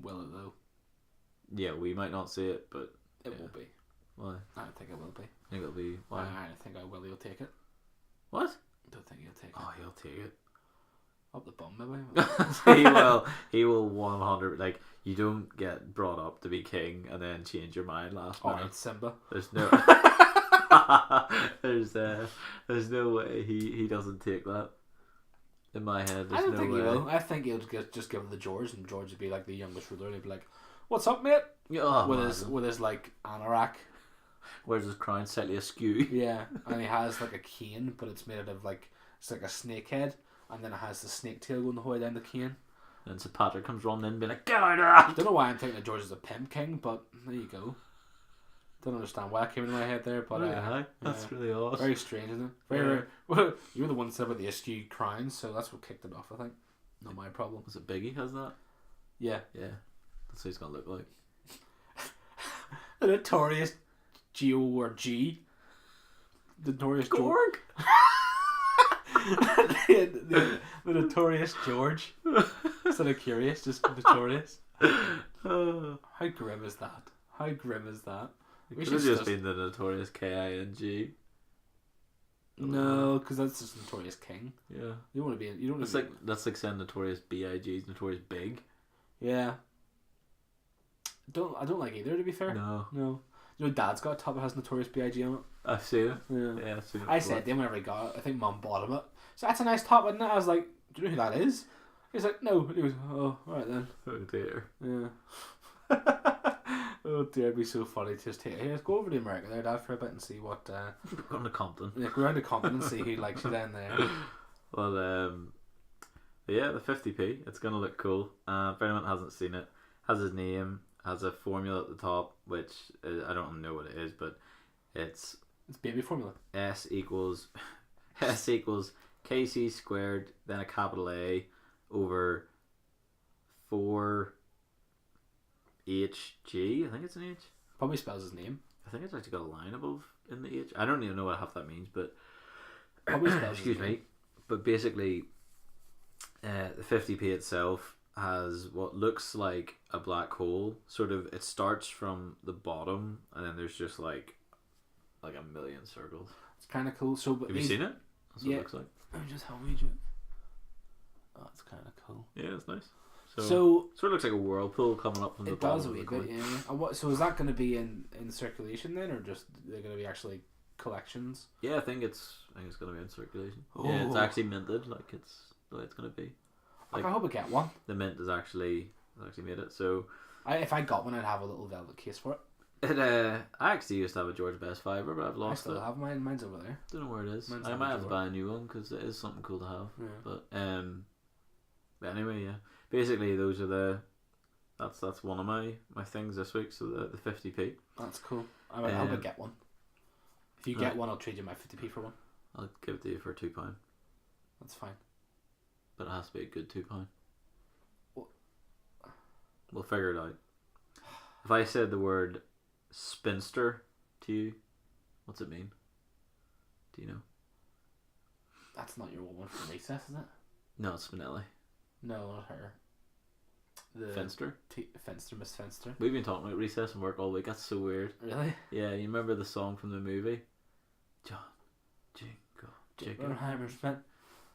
Will it though? Yeah, we might not see it, but It won't be. Why? I don't think it will be. I think it'll be. Why? I think Willie will take it. What? I don't think he'll take it. Oh, he'll take it. Up the bum, maybe. He will. He will 100. Like, you don't get brought up to be king and then change your mind last minute. Alright, Simba. There's no. there's no way he doesn't take that. In my head, there's I don't no think way. he will. I think he'll just give it to George, and George would be like the youngest ruler. And he'd be like, "What's up, mate?" Oh, with his like anorak. Where's his crown slightly askew? Yeah, and he has like a cane, but it's made out of like it's like a snake head, and then it has the snake tail going the whole way down the cane. And St Patrick comes running in, and be like, "Get out of that!" I don't know why I'm thinking that George is a pimp king, but there you go. Don't understand why it came into my head there, but that's really odd. Very strange, isn't it? Very. Well, you were the one that said about the askew crown, so that's what kicked it off. I think. Not my problem. Was it Biggie has that? Yeah. Yeah. That's what he's gonna look like. The notorious G or G. The notorious Gorg. the notorious George. Instead of curious, just notorious. How grim is that? How grim is that? We should have just been the notorious King. No, because that's just notorious king. Yeah. You want to be. You don't. That's like saying notorious Big's notorious big. Yeah. I don't like either. To be fair. No. You know, Dad's got a top that has notorious Big on it. I've seen it. Yeah. I've seen it. I said to him whenever he got it. I think Mum bought him it. So that's a nice top, isn't it? I was like, do you know who that is? He's like, no. And he was, oh, alright then. Oh dear. Yeah. Oh dear, it'd be so funny to just hey, let's go over to America there, Dad, for a bit and see what. We're going to Compton. Yeah, go around to Compton and see who likes you down there. Well, yeah, the 50p. It's gonna look cool. If anyone hasn't seen it, has his name, has a formula at the top, which I don't know what it is, but it's baby formula. S equals KC squared, then a capital A over 4 HG. I think it's an H. Probably spells his name. I think it's actually got a line above in the H. I don't even know what half that means, but probably spells excuse me. But basically, the 50p itself has what looks like a black hole. Sort of, it starts from the bottom, and then there's just like a million circles. It's kind of cool. So, have you seen it? That's what it looks like. I'm just how we do. Oh, it's kind of cool. Yeah, it's nice. So sort of looks like a whirlple coming up from the bottom. It does a wee bit, yeah. And what? So is that going to be in circulation then, or just they're going to be actually collections? Yeah, I think it's going to be in circulation. Oh. Yeah, it's actually minted, like it's the way it's going to be. Like, I hope I get one. The mint has actually made it. So if I got one, I'd have a little velvet case for it. I actually used to have a George Best Fiver, but I've lost it. I still have mine. Mine's over there. Don't know where it is. I might have to buy a new one because it is something cool to have. Yeah. But anyway, yeah. Basically, those are that's one of my things this week. So the 50p. That's cool. I hope I get one. If you get one, I'll trade you my 50p for one. I'll give it to you for £2. That's fine. But it has to be a good £2. What? We'll figure it out. If I said the word spinster to you, what's it mean? Do you know? That's not your one from recess, is it? No, it's Spinelli. No, not her. The Finster? Finster, Miss Finster. We've been talking about recess and work all week. That's so weird. Really? Yeah, you remember the song from the movie? John Jingle.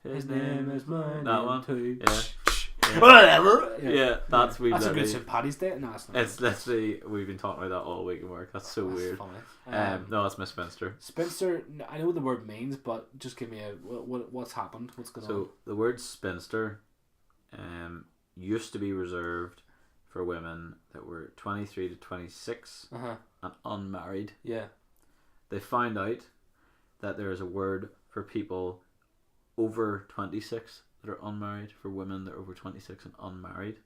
His name is mine. That one? Too. Yeah. Whatever. Yeah, that's a good St Paddys Day. No, it's not. It's literally we've been talking about that all week in work. That's so weird. Funny. No, it's Miss Spinster. Spinster. I know what the word means, but just give me what's happened. What's going on? So the word spinster, used to be reserved for women that were 23 to 26 and unmarried. Yeah. They found out that there is a word for people over 26 that are unmarried, for women that are over 26 and unmarried.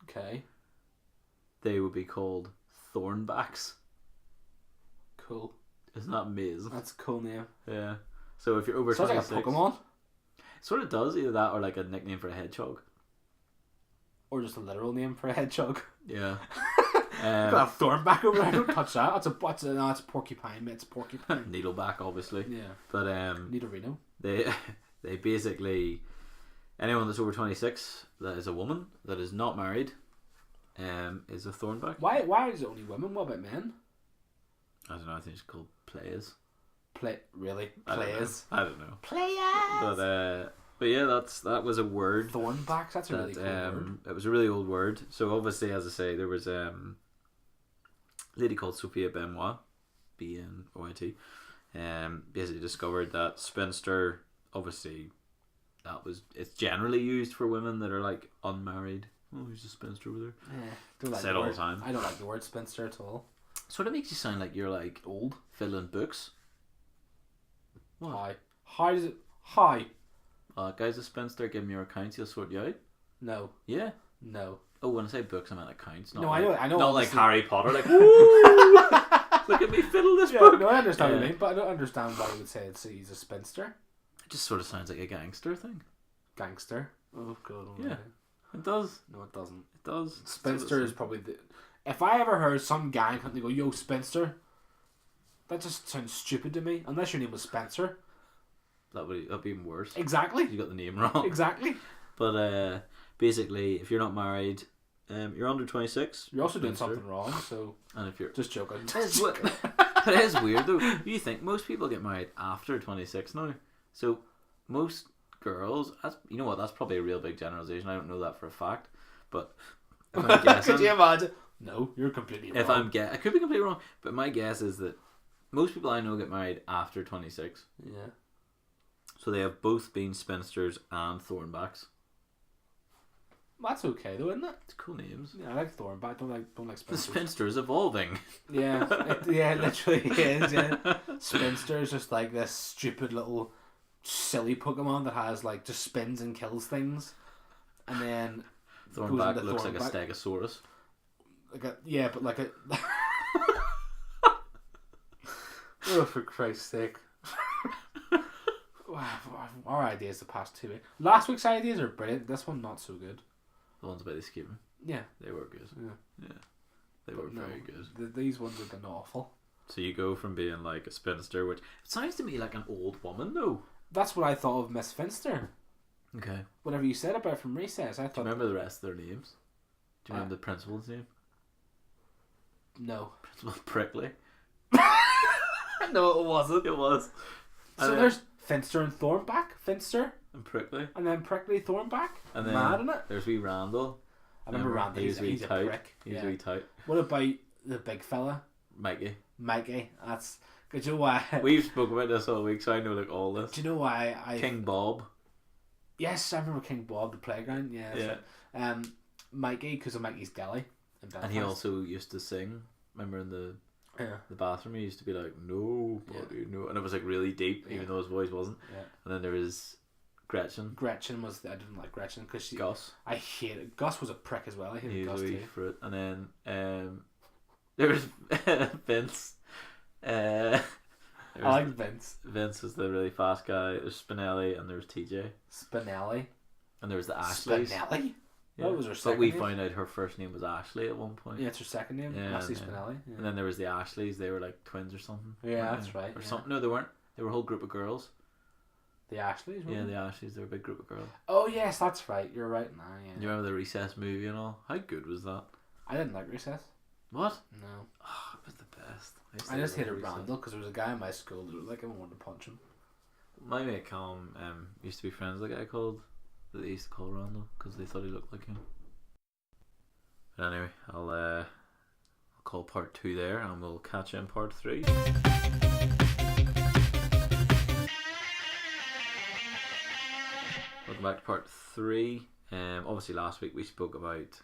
Okay. They would be called thornbacks. Cool. Isn't that amazing? That's a cool name. Yeah. So if you're over sounds 26... like a Pokemon. It sort of does, either that or like a nickname for a hedgehog. Or just a literal name for a hedgehog. Yeah. Got a thorn back over there. Don't touch that. That's a porcupine, mate. It's a porcupine. Needleback, obviously. Yeah. But Needlerino. they basically, anyone that's over 26 that is a woman that is not married, is a thornback. Why is it only women? What about men? I don't know. I think it's called players. Players. I don't know. Players. But yeah, that was a word. Thornbacks. That's a really cool word. It was a really old word. So obviously, as I say, there was a lady called Sophia Benoit, Benoit, basically discovered that spinster. Obviously, it's generally used for women that are like unmarried. Oh, who's a spinster over there? Yeah, don't like Say it all the time. I don't like the word spinster at all. Sort of makes you sound like you're like Old. fiddling books. What? Hi. Hi does it? Hi. Guy's a spinster. Give him your accounts. He'll sort you out. No. Yeah. No. Oh, when I say books, I meant accounts. Not No, like, I know. Not like obviously. Harry Potter. Like, woo! Look at me fiddle this book. No, I understand what you mean, but I don't understand why you would say he's a spinster. It just sort of sounds like a gangster thing. Gangster. Oh god. Yeah. It does. No, it doesn't. It does. Spinster is probably the. If I ever heard some gang company go, "Yo, spinster," that just sounds stupid to me. Unless your name was Spencer. That'd be even worse. Exactly. You got the name wrong. Exactly. But basically, if you're not married, you're under 26. You're also doing something wrong. So. And if you're just joking. It is weird though. You think most people get married after 26 now, so most girls. You know what? That's probably a real big generalization. I don't know that for a fact, but if I'm guessing, could you imagine? No, you're completely wrong. I could be completely wrong, but my guess is that most people I know get married after 26. Yeah. So they have both been spinsters and thornbacks. That's okay though, isn't it? It's cool names. Yeah, I like thornback. Don't like The spinsters. spinster is evolving. Yeah, it literally is. Yeah, spinster is just like this stupid little silly Pokemon that has like just spins and kills things, and then Thornback looks like a Stegosaurus. But like a. Oh, for Christ's sake! Wow, our ideas the past 2 weeks. Last week's ideas are brilliant. This one not so good. The ones about the escape room. Yeah, they were good. Yeah, they were very good. These ones have been awful. So you go from being like a spinster, which it sounds to me like an old woman though. That's what I thought of Miss Finster. Okay. Whatever you said about from recess, I thought. Do you remember the rest of their names? Do you remember the principal's name? No. Principal Prickly. No, it wasn't. It was. So there's Finster and Thornback. Finster. And Prickly. And then Prickly Thornback. And then mad, isn't it? There's wee Randall. I remember Randall. He's a prick. He's a wee type. What about the big fella? Mikey. That's. Do you know why? We've spoken about this all week, so I know like all this. Do you know why King Bob. Yes, I remember King Bob, the playground. Yeah. Right. Mikey, because of Mikey's Deli. And he also used to sing. Remember in the bathroom, he used to be like, "No, buddy, no," and it was like really deep, even though his voice wasn't. Yeah. And then there was Gretchen. I didn't like Gretchen because Gus. I hated Gus. Was a prick as well. I hated Gus too. For it. And then there was Vince. I like Vince. Vince was the really fast guy. There's Spinelli and there was TJ. Spinelli. And there was the Ashleys. Spinelli? Yeah. What was her second name? But we found out her first name was Ashley at one point. Yeah, it's her second name. Yeah, Ashley Spinelli. Yeah. And then there was the Ashleys. They were like twins or something. Yeah, that's right. Or something. No, they weren't. They were a whole group of girls. The Ashleys? Yeah, the Ashleys. They were a big group of girls. Oh, yes, that's right. You're right now. Yeah. You remember the Recess movie and all? How good was that? I didn't like Recess. What? No. Oh, it was the best. I just hated Randall because there was a guy in my school that was like I wanted to punch him. My mate Callum used to be friends with a guy that they used to call Randall because they thought he looked like him. But anyway, I'll call part 2 there and we'll catch you in part 3. Welcome back to part 3. Obviously last week we spoke about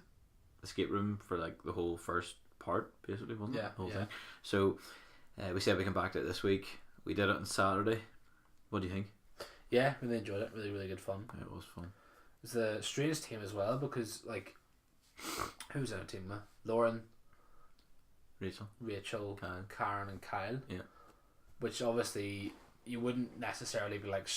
escape room for like the whole first part, basically, wasn't it? The whole thing. So we said we come back to it this week. We did it on Saturday. What do you think? Yeah, really enjoyed it. Really, really good fun. Yeah, it was fun. It's the strangest team as well because like who's in a team with? Lauren, Rachel, Karen and Kyle. Yeah. Which obviously you wouldn't necessarily be like,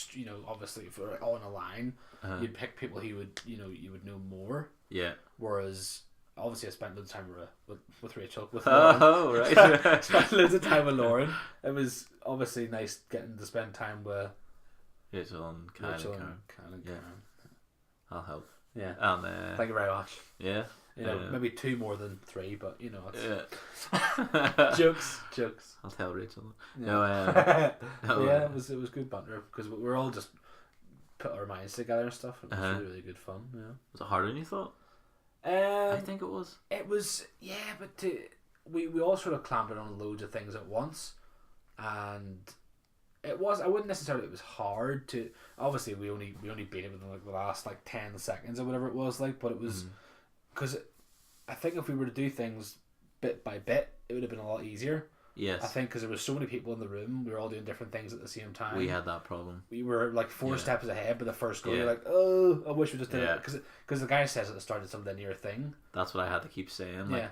obviously if we're on a line, you'd pick people who would, you would know more. Yeah. Whereas obviously I spent loads of time with Rachel, with Lauren. Oh, right. Spent loads of time with Lauren. It was obviously nice getting to spend time with Rachel and Kyle and Karen. Karen. I'll help. Yeah. And thank you very much. yeah. You know, maybe 2 more than 3, but you know, it's jokes. I'll tell Rachel. Yeah. No, yeah, it was good banter because we're all just put our minds together and stuff. It was really good fun. Yeah. Was it harder than you thought? I think it was. It was, yeah, but we all sort of clambered on loads of things at once, and it was. I wouldn't necessarily. It was hard to. Obviously, we only beat it within like the last like 10 seconds or whatever it was like, but it was because I think if we were to do things bit by bit, it would have been a lot easier. Yes. I think because there were so many people in the room, we were all doing different things at the same time. We had that problem. We were like 4 steps ahead, but the first go, Yeah. you're like, oh, I wish we just did it. Because the guy says at the start it's some linear thing. That's what I had to keep saying. Like,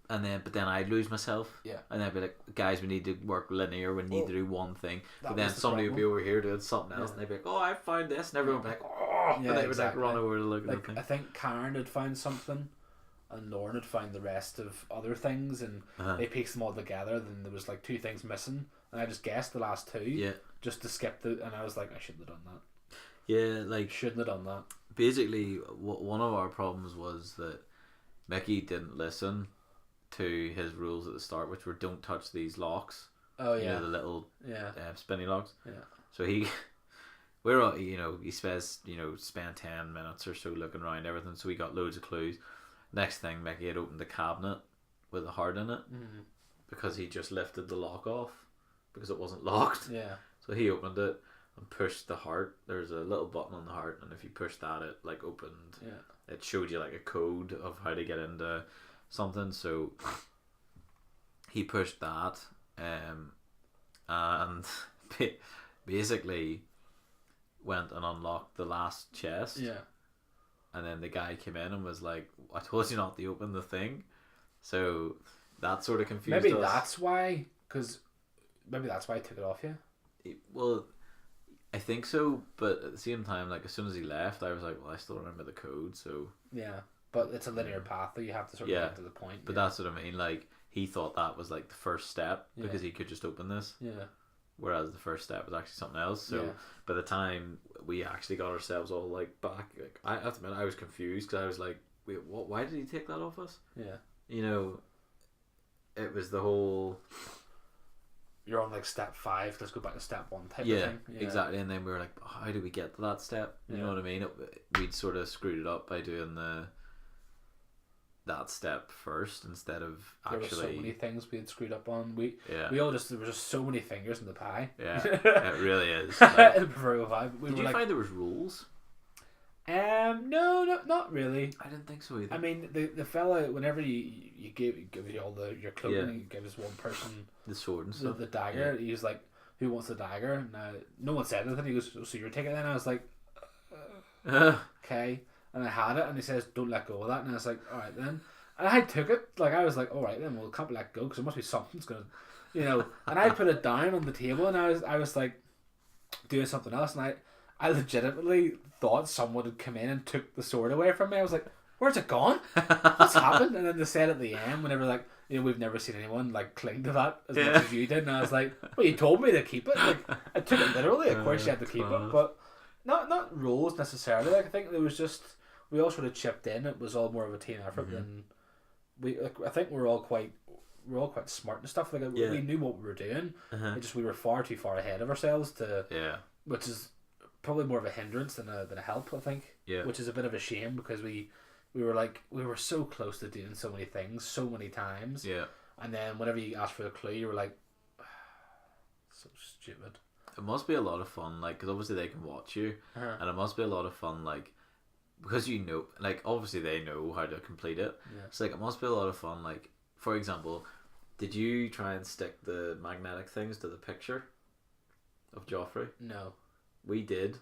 but then I'd lose myself. Yeah. And I'd be like, guys, we need to work linear. We need to do one thing. But then was the somebody would be problem. over here doing something else, and they'd be like, oh, I found this, and everyone would be like, oh, Yeah, and they exactly. would like run over to look at Like the thing. I think Karen had found something, and Lauren had found the rest of other things, and they pieced them all together. Then there was like 2 things missing, and I just guessed the last 2. Yeah. Just to skip and I was like, I shouldn't have done that. Yeah, like Shouldn't have done that. basically, one of our problems was that Mickey didn't listen to his rules at the start, which were don't touch these locks. Oh You yeah. know, the little spinny locks. Yeah. So we're all, he says, spend 10 minutes or so looking around everything. So we got loads of clues. Next thing, Mickey had opened the cabinet with a heart in it because he just lifted the lock off because it wasn't locked. Yeah. So he opened it and pushed the heart. There's a little button on the heart, and if you pushed that, it like opened. Yeah. It showed you like a code of how to get into something. So he pushed that, and basically went and unlocked the last chest. Yeah. And then the guy came in and was like, I told you not to open the thing. So that sort of confused Maybe us. that's why, because maybe that's why I took it off you. Well, I think so, but at the same time, like as soon as he left, I was like, well, I still remember the code, so Yeah, but it's a linear path, though. You have to sort of get to the point. But that's what I mean. Like he thought that was like the first step because he could just open this. Yeah. Whereas the first step was actually something else. So by the time we actually got ourselves all like back, like I have to admit, I was confused because I was like, wait, what? Why did he take that off us? Yeah. It was the whole. You're on like step 5. Let's go back to step 1 type of thing. Yeah, exactly. And then we were like, how do we get to that step? You know what I mean? We'd sort of screwed it up by doing that step first instead of actually. There were so many things we had screwed up on. We there were just so many fingers in the pie. Yeah, it really is. Like, In the proverbial vibe. Did you find there was rules? No, not really. I didn't think so either. I mean, the fella, whenever you give you all your clothing, he gives one person the sword and stuff. the dagger. He was like, "Who wants the dagger?" Now, no one said anything. He goes, "So you're taking it?" Then I was like, "Okay." And I had it, and he says, "Don't let go of that." And I was like, "All right then." And I took it. Like I was like, "All right then, well, can't let go because there must be something's gonna, And I put it down on the table, and I was like doing something else, and I legitimately thought someone had come in and took the sword away from me. I was like, where's it gone? What's happened? And then they said at the end, whenever like, we've never seen anyone like cling to that as much as you did. And I was like, well, you told me to keep it. Like, I took it literally. Of course you had to keep it, but not rules necessarily. Like I think there was just, we all sort of chipped in. It was all more of a team effort than I think we're all quite smart and stuff. Like we knew what we were doing. It just we were far too far ahead of ourselves which is probably more of a hindrance than a help, I think. Yeah. Which is a bit of a shame because we were so close to doing so many things so many times. Yeah. And then whenever you asked for a clue, you were like, so stupid. It must be a lot of fun, like, because obviously they can watch you, and it must be a lot of fun, like, because like, obviously they know how to complete it. Yeah. So like, it must be a lot of fun. Like, for example, did you try and stick the magnetic things to the picture of Joffrey? No. We did,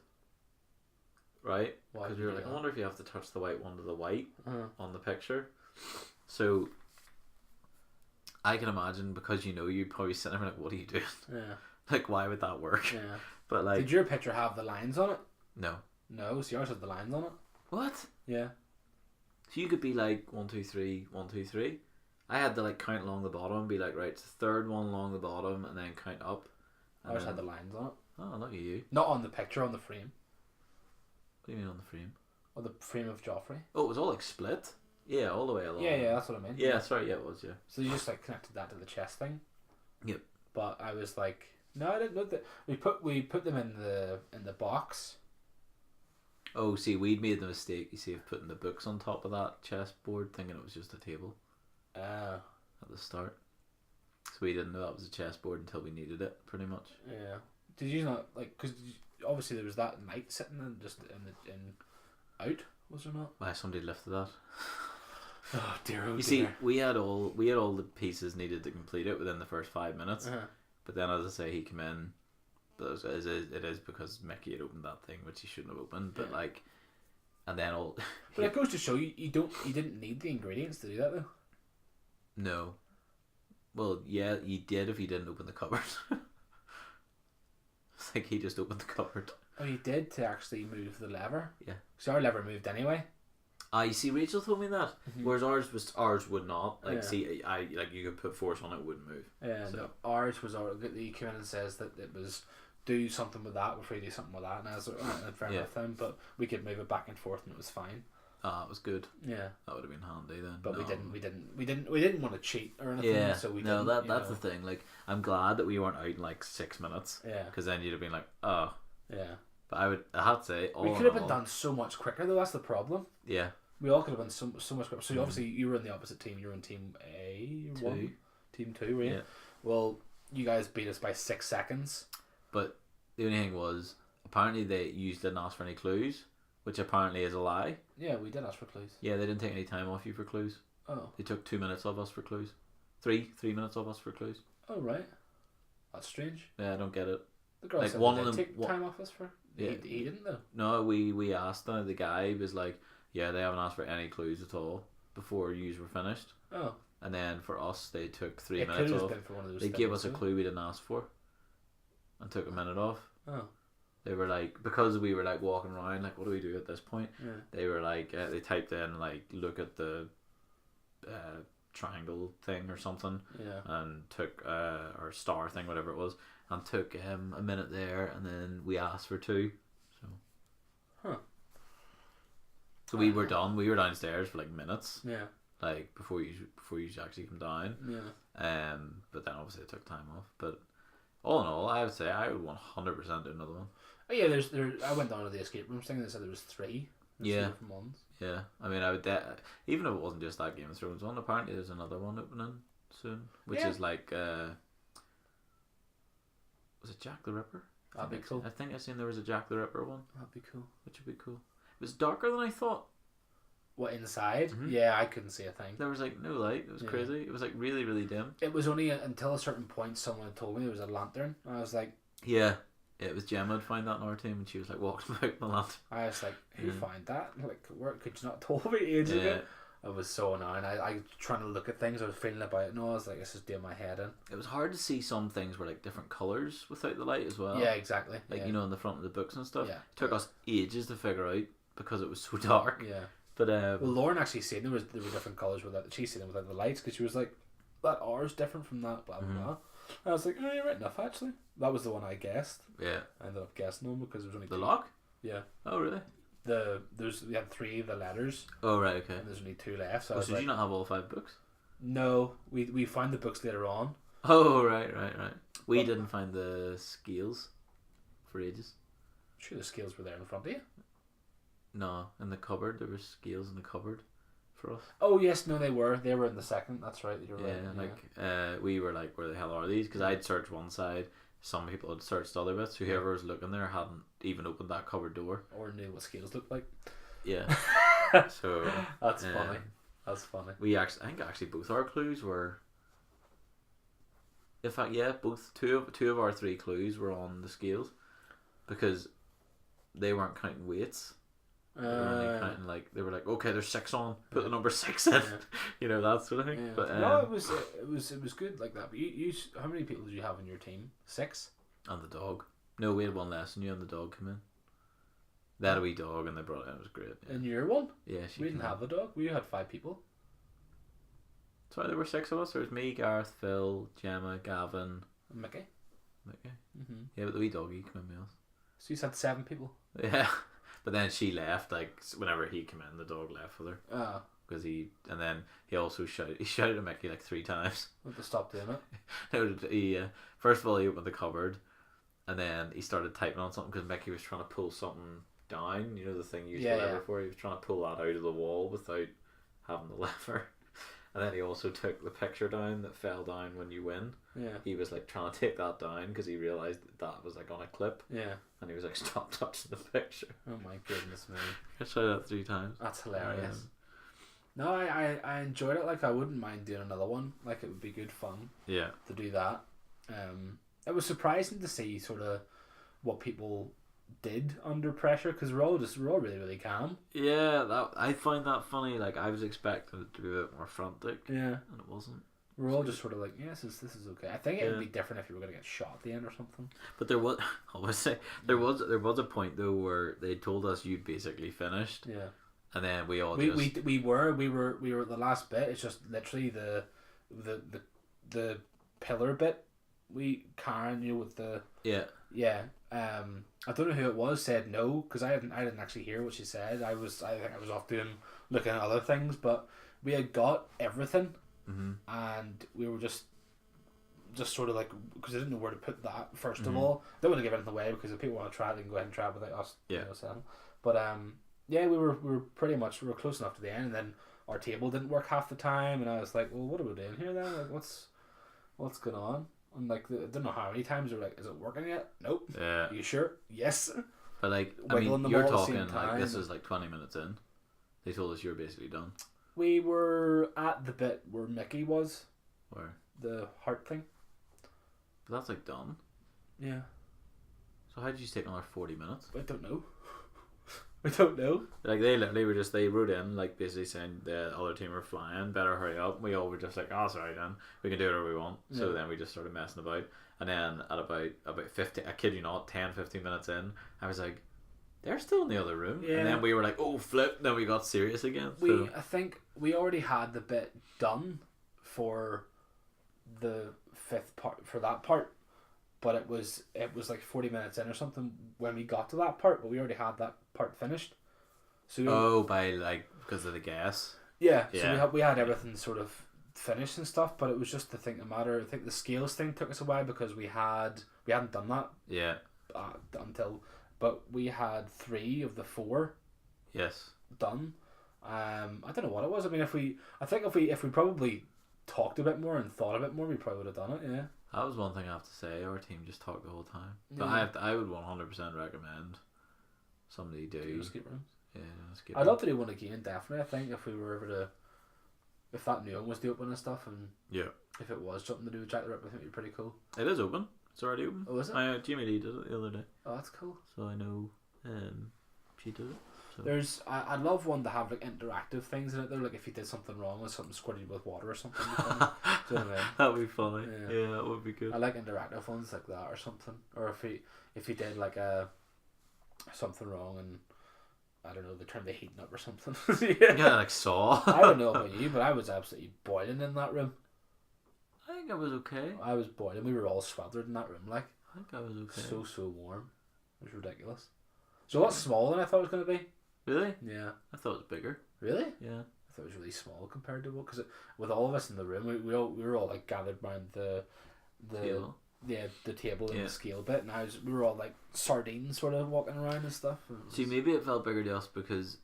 right? Why? Because we were like, I wonder if you have to touch the white one to the white on the picture. So I can imagine, because you'd probably sit there and like, what are you doing? Yeah. Like, why would that work? Yeah. But like, did your picture have the lines on it? No. No, so yours had the lines on it. What? Yeah. So you could be like 1, 2, 3, 1, 2, 3. I had to like count along the bottom and be like, right, it's the third one along the bottom and then count up. I just had the lines on it. Oh, look at you. Not on the picture, on the frame. What do you mean on the frame? On the frame of Joffrey. Oh, it was all like split? Yeah, all the way along. Yeah, that's what I meant. Yeah, sorry, yeah, it was, yeah. So you just like connected that to the chest thing. Yep. But I was like, no, I didn't know that. We put them in the box. Oh, see, we'd made the mistake, you see, of putting the books on top of that chessboard, thinking it was just a table. At the start. So we didn't know that was a chessboard until we needed it, pretty much. Yeah. Did you not, like, because obviously there was that knight sitting in just in out, was there not? Why, somebody lifted that. Oh dear, you see, we had all the pieces needed to complete it within the first 5 minutes. But then, as I say, he came in. But it is because Mickey had opened that thing, which he shouldn't have opened. But like, and then all. But it goes to show you didn't need the ingredients to do that though. No. Well, yeah, you did if you didn't open the cupboard. It's like he just opened the cupboard. Oh, you did to actually move the lever. Yeah. So our lever moved anyway. You see, Rachel told me that. Mm-hmm. Whereas ours would not. Like, see, I like you could put force on it, it wouldn't move. Yeah. So. No, ours was he came in and says that it was do something with that before you do something with that, and I was like, oh, fair enough then. But we could move it back and forth, and it was fine. Ah, it was good. Yeah. That would have been handy then. But we didn't want to cheat or anything. Yeah. So we no, that's the thing. Like, I'm glad that we weren't out in like 6 minutes. Yeah. Because then you'd have been like, oh. Yeah. But I had to say, we could have been done so much quicker though. That's the problem. Yeah. We all could have been so much quicker. So obviously you were in the opposite team. You were in team A1, team 2, were you? Yeah. Well, you guys beat us by 6 seconds. But the only thing was, apparently you didn't ask for any clues, which apparently is a lie. Yeah, we did ask for clues. Yeah, they didn't take any time off you for clues. Oh. They took 2 minutes of us for clues. 3 minutes of us for clues. Oh, right. That's strange. Yeah, I don't get it. The girl said one of them take time off us for. Yeah. He didn't though. No, we asked them. The guy was like, yeah, they haven't asked for any clues at all before you were finished. Oh. And then for us, they took 3 it minutes off. Been for one of those they gave us a clue we didn't ask for, and took a minute off. Oh. They were like, because we were like walking around, like, what do we do at this point? Yeah. They were like, they typed in like, look at the triangle thing or something. Yeah. And took or star thing, whatever it was, and took a minute there, and then we asked for 2. So. Huh. So we were done. We were downstairs for like minutes. Yeah. Like before you actually come down. Yeah. But then obviously it took time off. But all in all, I would say I would 100% do another one. Oh yeah, I went down to the escape rooms thing and they said there was 3. Yeah. From ones. Yeah. I mean, I would even if it wasn't just that Game of Thrones one. Apparently, there's another one opening soon, which is like was it Jack the Ripper? That'd be cool. I think I seen there was a Jack the Ripper one. That'd be cool. Which would be cool. It was darker than I thought. What, inside? Mm-hmm. Yeah, I couldn't see a thing. There was like no light. It was crazy. It was like really, really dim. It was only until a certain point someone had told me there was a lantern. I was like, yeah, it was Gemma had found that in our team, and she was like walking about the lantern. I was like, who found that? Like, where could you not told me ages ago? I was so annoying. I trying to look at things. I was feeling about it. No, I was like, this is doing my head in. It was hard to see some things were like different colours without the light as well. Yeah, exactly. Like in the front of the books and stuff. Yeah. It took us ages to figure out because it was so dark. Yeah. But well, Lauren actually said there were different colours without. She seen them without the lights because she was like, that R is different from that. Blah blah blah. I was like, oh, you're right enough actually. That was the one I guessed. Yeah. I ended up guessing them because there was only the lock. Yeah. Oh really? We had 3 of the letters. Oh right, okay. And there's only 2 left. So did you not have all 5 books? No, we found the books later on. Oh right. We didn't find the scales for ages. Sure, the scales were there in front of you. No, in the cupboard there were scales in the cupboard for us. Oh yes, no, they were in the second. That's right. You're right. Yeah, like we were like, where the hell are these? Because I'd searched one side. Some people had searched other bits. So whoever was looking there hadn't even opened that cupboard door or knew what scales looked like. Yeah. So that's funny. That's funny. I think actually both our clues were. In fact, yeah, both two of our 3 clues were on the scales, because they weren't counting weights. They were only counting like, they were like, okay, there's 6 on, put the number 6 in. Yeah. That sort of thing. Yeah. But no, it was good like that. But you how many people did you have in your team? 6. And the dog. No, we had 1 less than you, and the dog came in. They had a wee dog and they brought it in. It was great. Yeah, In your one? yeah We didn't have a dog. We had 5 people. Sorry, there were 6 of us. There was me, Gareth, Phil, Gemma, Gavin, Mickey. Mickey. Mm-hmm. Yeah, but the wee doggy came in with us. So you had 7 people. Yeah, but then she left. Like whenever he came in, the dog left with her Ah. because and then he also shouted at Mickey like 3 times. We had to stop doing it. No, he first of all he opened the cupboard, and then he started typing on something because Mickey was trying to pull something down. You know the thing you use the lever for. He was trying to pull that out of the wall without having the lever. And then he also took the picture down that fell down when you win. Yeah. He was like trying to take that down because he realised that was like on a clip. Yeah. And he was like, stop touching the picture. Oh my goodness me. I tried that 3 times. That's hilarious. No, I enjoyed it. Like I wouldn't mind doing another one. Like it would be good fun. Yeah. To do that. It was surprising to see sort of what people did under pressure because we're all really really calm. Yeah, I find that funny. Like I was expecting it to be a bit more frantic. Yeah. And it wasn't. We're all just sort of like, yes, this is okay. I think it would be different if you were gonna get shot at the end or something. But there was, I always say, there was a point though where they told us you'd basically finished. Yeah. And then we all we were at the last bit. It's just literally the pillar bit. Karen, you know, with the I don't know who it was said no because I didn't actually hear what she said. I think I was off looking at other things, but we had got everything, and we were just sort of like because I didn't know where to put that. First of all, don't want to give anything away because if people want to try, they can go ahead and try it without us. Yeah. You know, selling. But yeah, we were pretty much close enough to the end, and then our table didn't work half the time, and I was like, well, what are we doing here then? Like, what's going on? And like, I don't know how many times they're like, is it working yet? Nope. Yeah. Are you sure? Yes. But like, I mean, you're talking like this is like 20 minutes in. They told us you were basically done. We were at the bit where Mickey was. Where? The heart thing. But that's like done. Yeah. So how did you take another 40 minutes? I don't know. I don't know. Like they literally were they wrote in like basically saying the other team were flying, better hurry up. We all were just like, oh sorry then, we can do whatever we want. So then we just started messing about, and then at about 50, I kid you not, 10-15 minutes in, I was like, they're still in the other room. Yeah. And then we were like, oh flip, then we got serious again. I think we already had the bit done for the 5th part, for that part. But it was like 40 minutes in or something when we got to that part, but we already had that part finished. So by like because of the gas. Yeah. So we had everything sort of finished and stuff, but it was just the thing that mattered. I think the scales thing took us a while because we hadn't done that. Yeah. But we had 3 of the 4. Yes. Done. I don't know what it was. I mean, if we probably talked a bit more and thought a bit more, we probably would have done it. Yeah. That was one thing I have to say. Our team just talked the whole time. But I would 100% recommend somebody do escape rooms. Yeah, escape I'd love to do one again. Definitely, I think if we were ever to, if that new one was the open and stuff, and if it was something to do with Jack the Ripper, I think it'd be pretty cool. It is open. It's already open. Oh, is it? Jamie Lee did it the other day. Oh, that's cool. So I know, she did it. So. I'd love one to have like interactive things in it. There, like if you did something wrong with something squirted with water or something. Do you know what I mean? That'd be funny. Yeah, that would be good. I like interactive ones like that or something. Or if he did like something wrong and I don't know, they turned the heating up or something. Yeah, like Saw. I don't know about you, but I was absolutely boiling in that room. I think I was okay. I was boiling. We were all smothered in that room. Like I think I was okay. So warm. It was ridiculous. So a lot smaller than I thought it was going to be. Really? Yeah. I thought it was bigger. Really? Yeah. I thought it was really small compared to what, because with all of us in the room, we were all like gathered around the table. Yeah, the table and the scale bit, and we were all like sardines sort of walking around and stuff. See, maybe it felt bigger to us because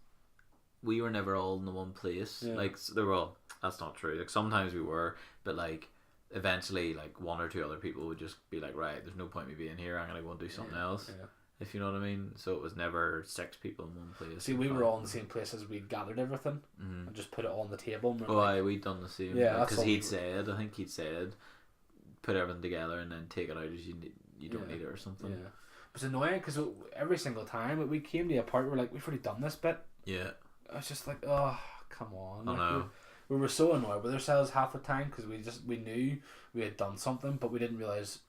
we were never all in the one place. Yeah. Like they were all. That's not true. Like sometimes we were, but like eventually, like 1 or 2 other people would just be like, right, there's no point me being here. I'm gonna go and do something else. Yeah. If you know what I mean. So it was never 6 people in one place. See, we were all in the same place as we gathered everything and just put it all on the table. And we'd done the same. Yeah, because I think he'd said, put everything together and then take it out as you don't need it or something. Yeah, it was annoying because every single time we came to a part where like we've already done this bit. Yeah. I was just like, oh, come on. I know. We were so annoyed with ourselves half the time because we knew we had done something, but we didn't realize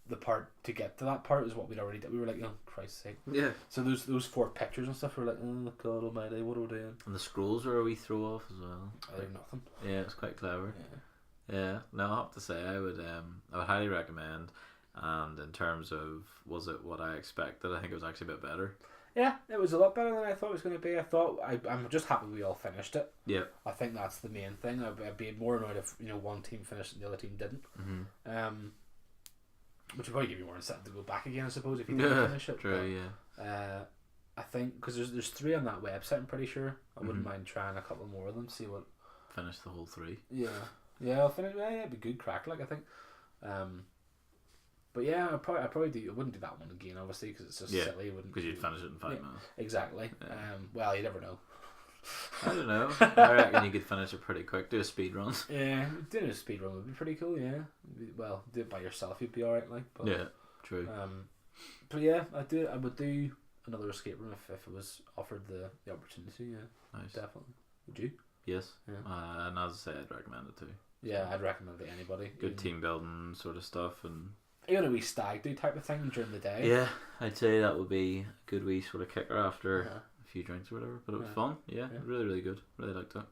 the part to get to that part is what we'd already did. We were like, oh, Christ's sake. Yeah. So those 4 pictures and stuff, we were like, oh God Almighty, what are we doing? And the scrolls were a wee throw off as well. They're nothing. Yeah, it's quite clever. Yeah. Yeah. No, I have to say I would highly recommend. And in terms of was it what I expected, I think it was actually a bit better. Yeah, it was a lot better than I thought it was going to be. I'm just happy we all finished it. Yeah. I think that's the main thing. I'd be more annoyed if one team finished and the other team didn't. Mm-hmm. Which would probably give you more incentive to go back again, I suppose, if you didn't finish it. True. But, yeah. I think because there's 3 on that website. I'm pretty sure. I wouldn't mind trying a couple more of them. See what. Finish the whole 3. Yeah. Yeah, I'll finish. Yeah, it'd be good crack. Like I think. But yeah, I probably do. I wouldn't do that one again, obviously, because it's just silly. Because you'd finish it in 5 minutes. Exactly. Yeah. Well, you never know. I don't know. I reckon you could finish it pretty quick. Do a speed run. Yeah, doing a speed run would be pretty cool. Yeah. Well, do it by yourself. You'd be alright. Like. But, yeah. True. But yeah, I would do another escape room if it was offered the opportunity. Yeah. Nice. Definitely. Would you? Yes. Yeah. And as I say, I'd recommend it too. Yeah, I'd recommend it to anybody. Good team building sort of stuff and. Even a wee stag do type of thing during the day. Yeah, I'd say that would be a good wee sort of kicker after a few drinks or whatever. But it was fun. Yeah, really, really good. Really liked it.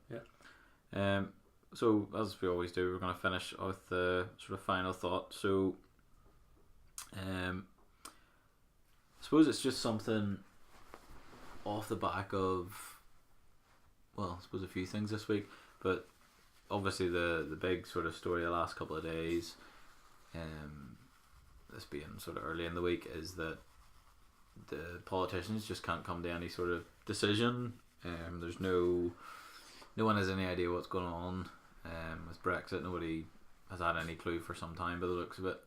Yeah. So as we always do, we're going to finish with the sort of final thought. So, I suppose it's just something off the back of, well, I suppose a few things this week, but obviously the big sort of story the last couple of days, this being sort of early in the week, is that the politicians just can't come to any sort of decision. There's no one has any idea what's going on with Brexit. Nobody has had any clue for some time by the looks of it.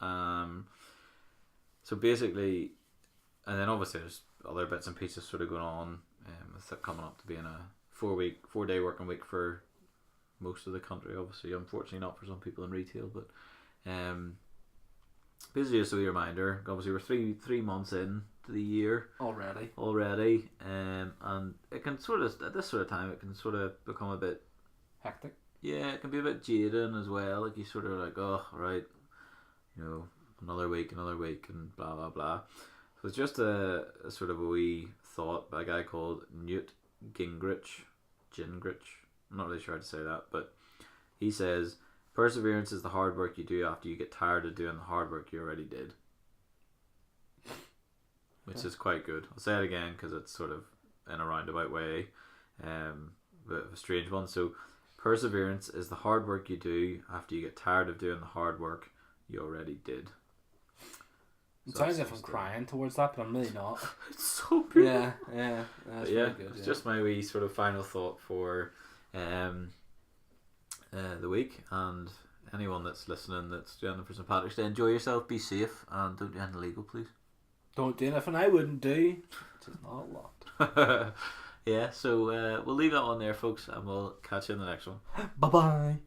So basically, and then obviously there's other bits and pieces sort of going on with it coming up to being a 4-day working week for most of the country. Obviously, unfortunately not for some people in retail, but basically just a wee reminder. Obviously we're three months in to the year already, and it can sort of, at this sort of time, it can sort of become a bit hectic. Yeah, it can be a bit jading as well. Like you sort of like, oh right, another week, and blah blah blah. So it's just a sort of a wee thought by a guy called Newt Gingrich. I'm not really sure how to say that, but he says, perseverance is the hard work you do after you get tired of doing the hard work you already did. Which is quite good. I'll say it again because it's sort of in a roundabout way, but a strange one. So, perseverance is the hard work you do after you get tired of doing the hard work you already did. It sounds as if I'm crying towards that, but I'm really not. It's so good. Yeah. That's yeah, good, it's just my wee sort of final thought for the week, and anyone that's listening that's doing it for St Patrick's Day, enjoy yourself, be safe, and don't do anything illegal, please. Don't do anything I wouldn't do. It's not a lot. Yeah, so we'll leave that one there, folks, and we'll catch you in the next one. Bye bye.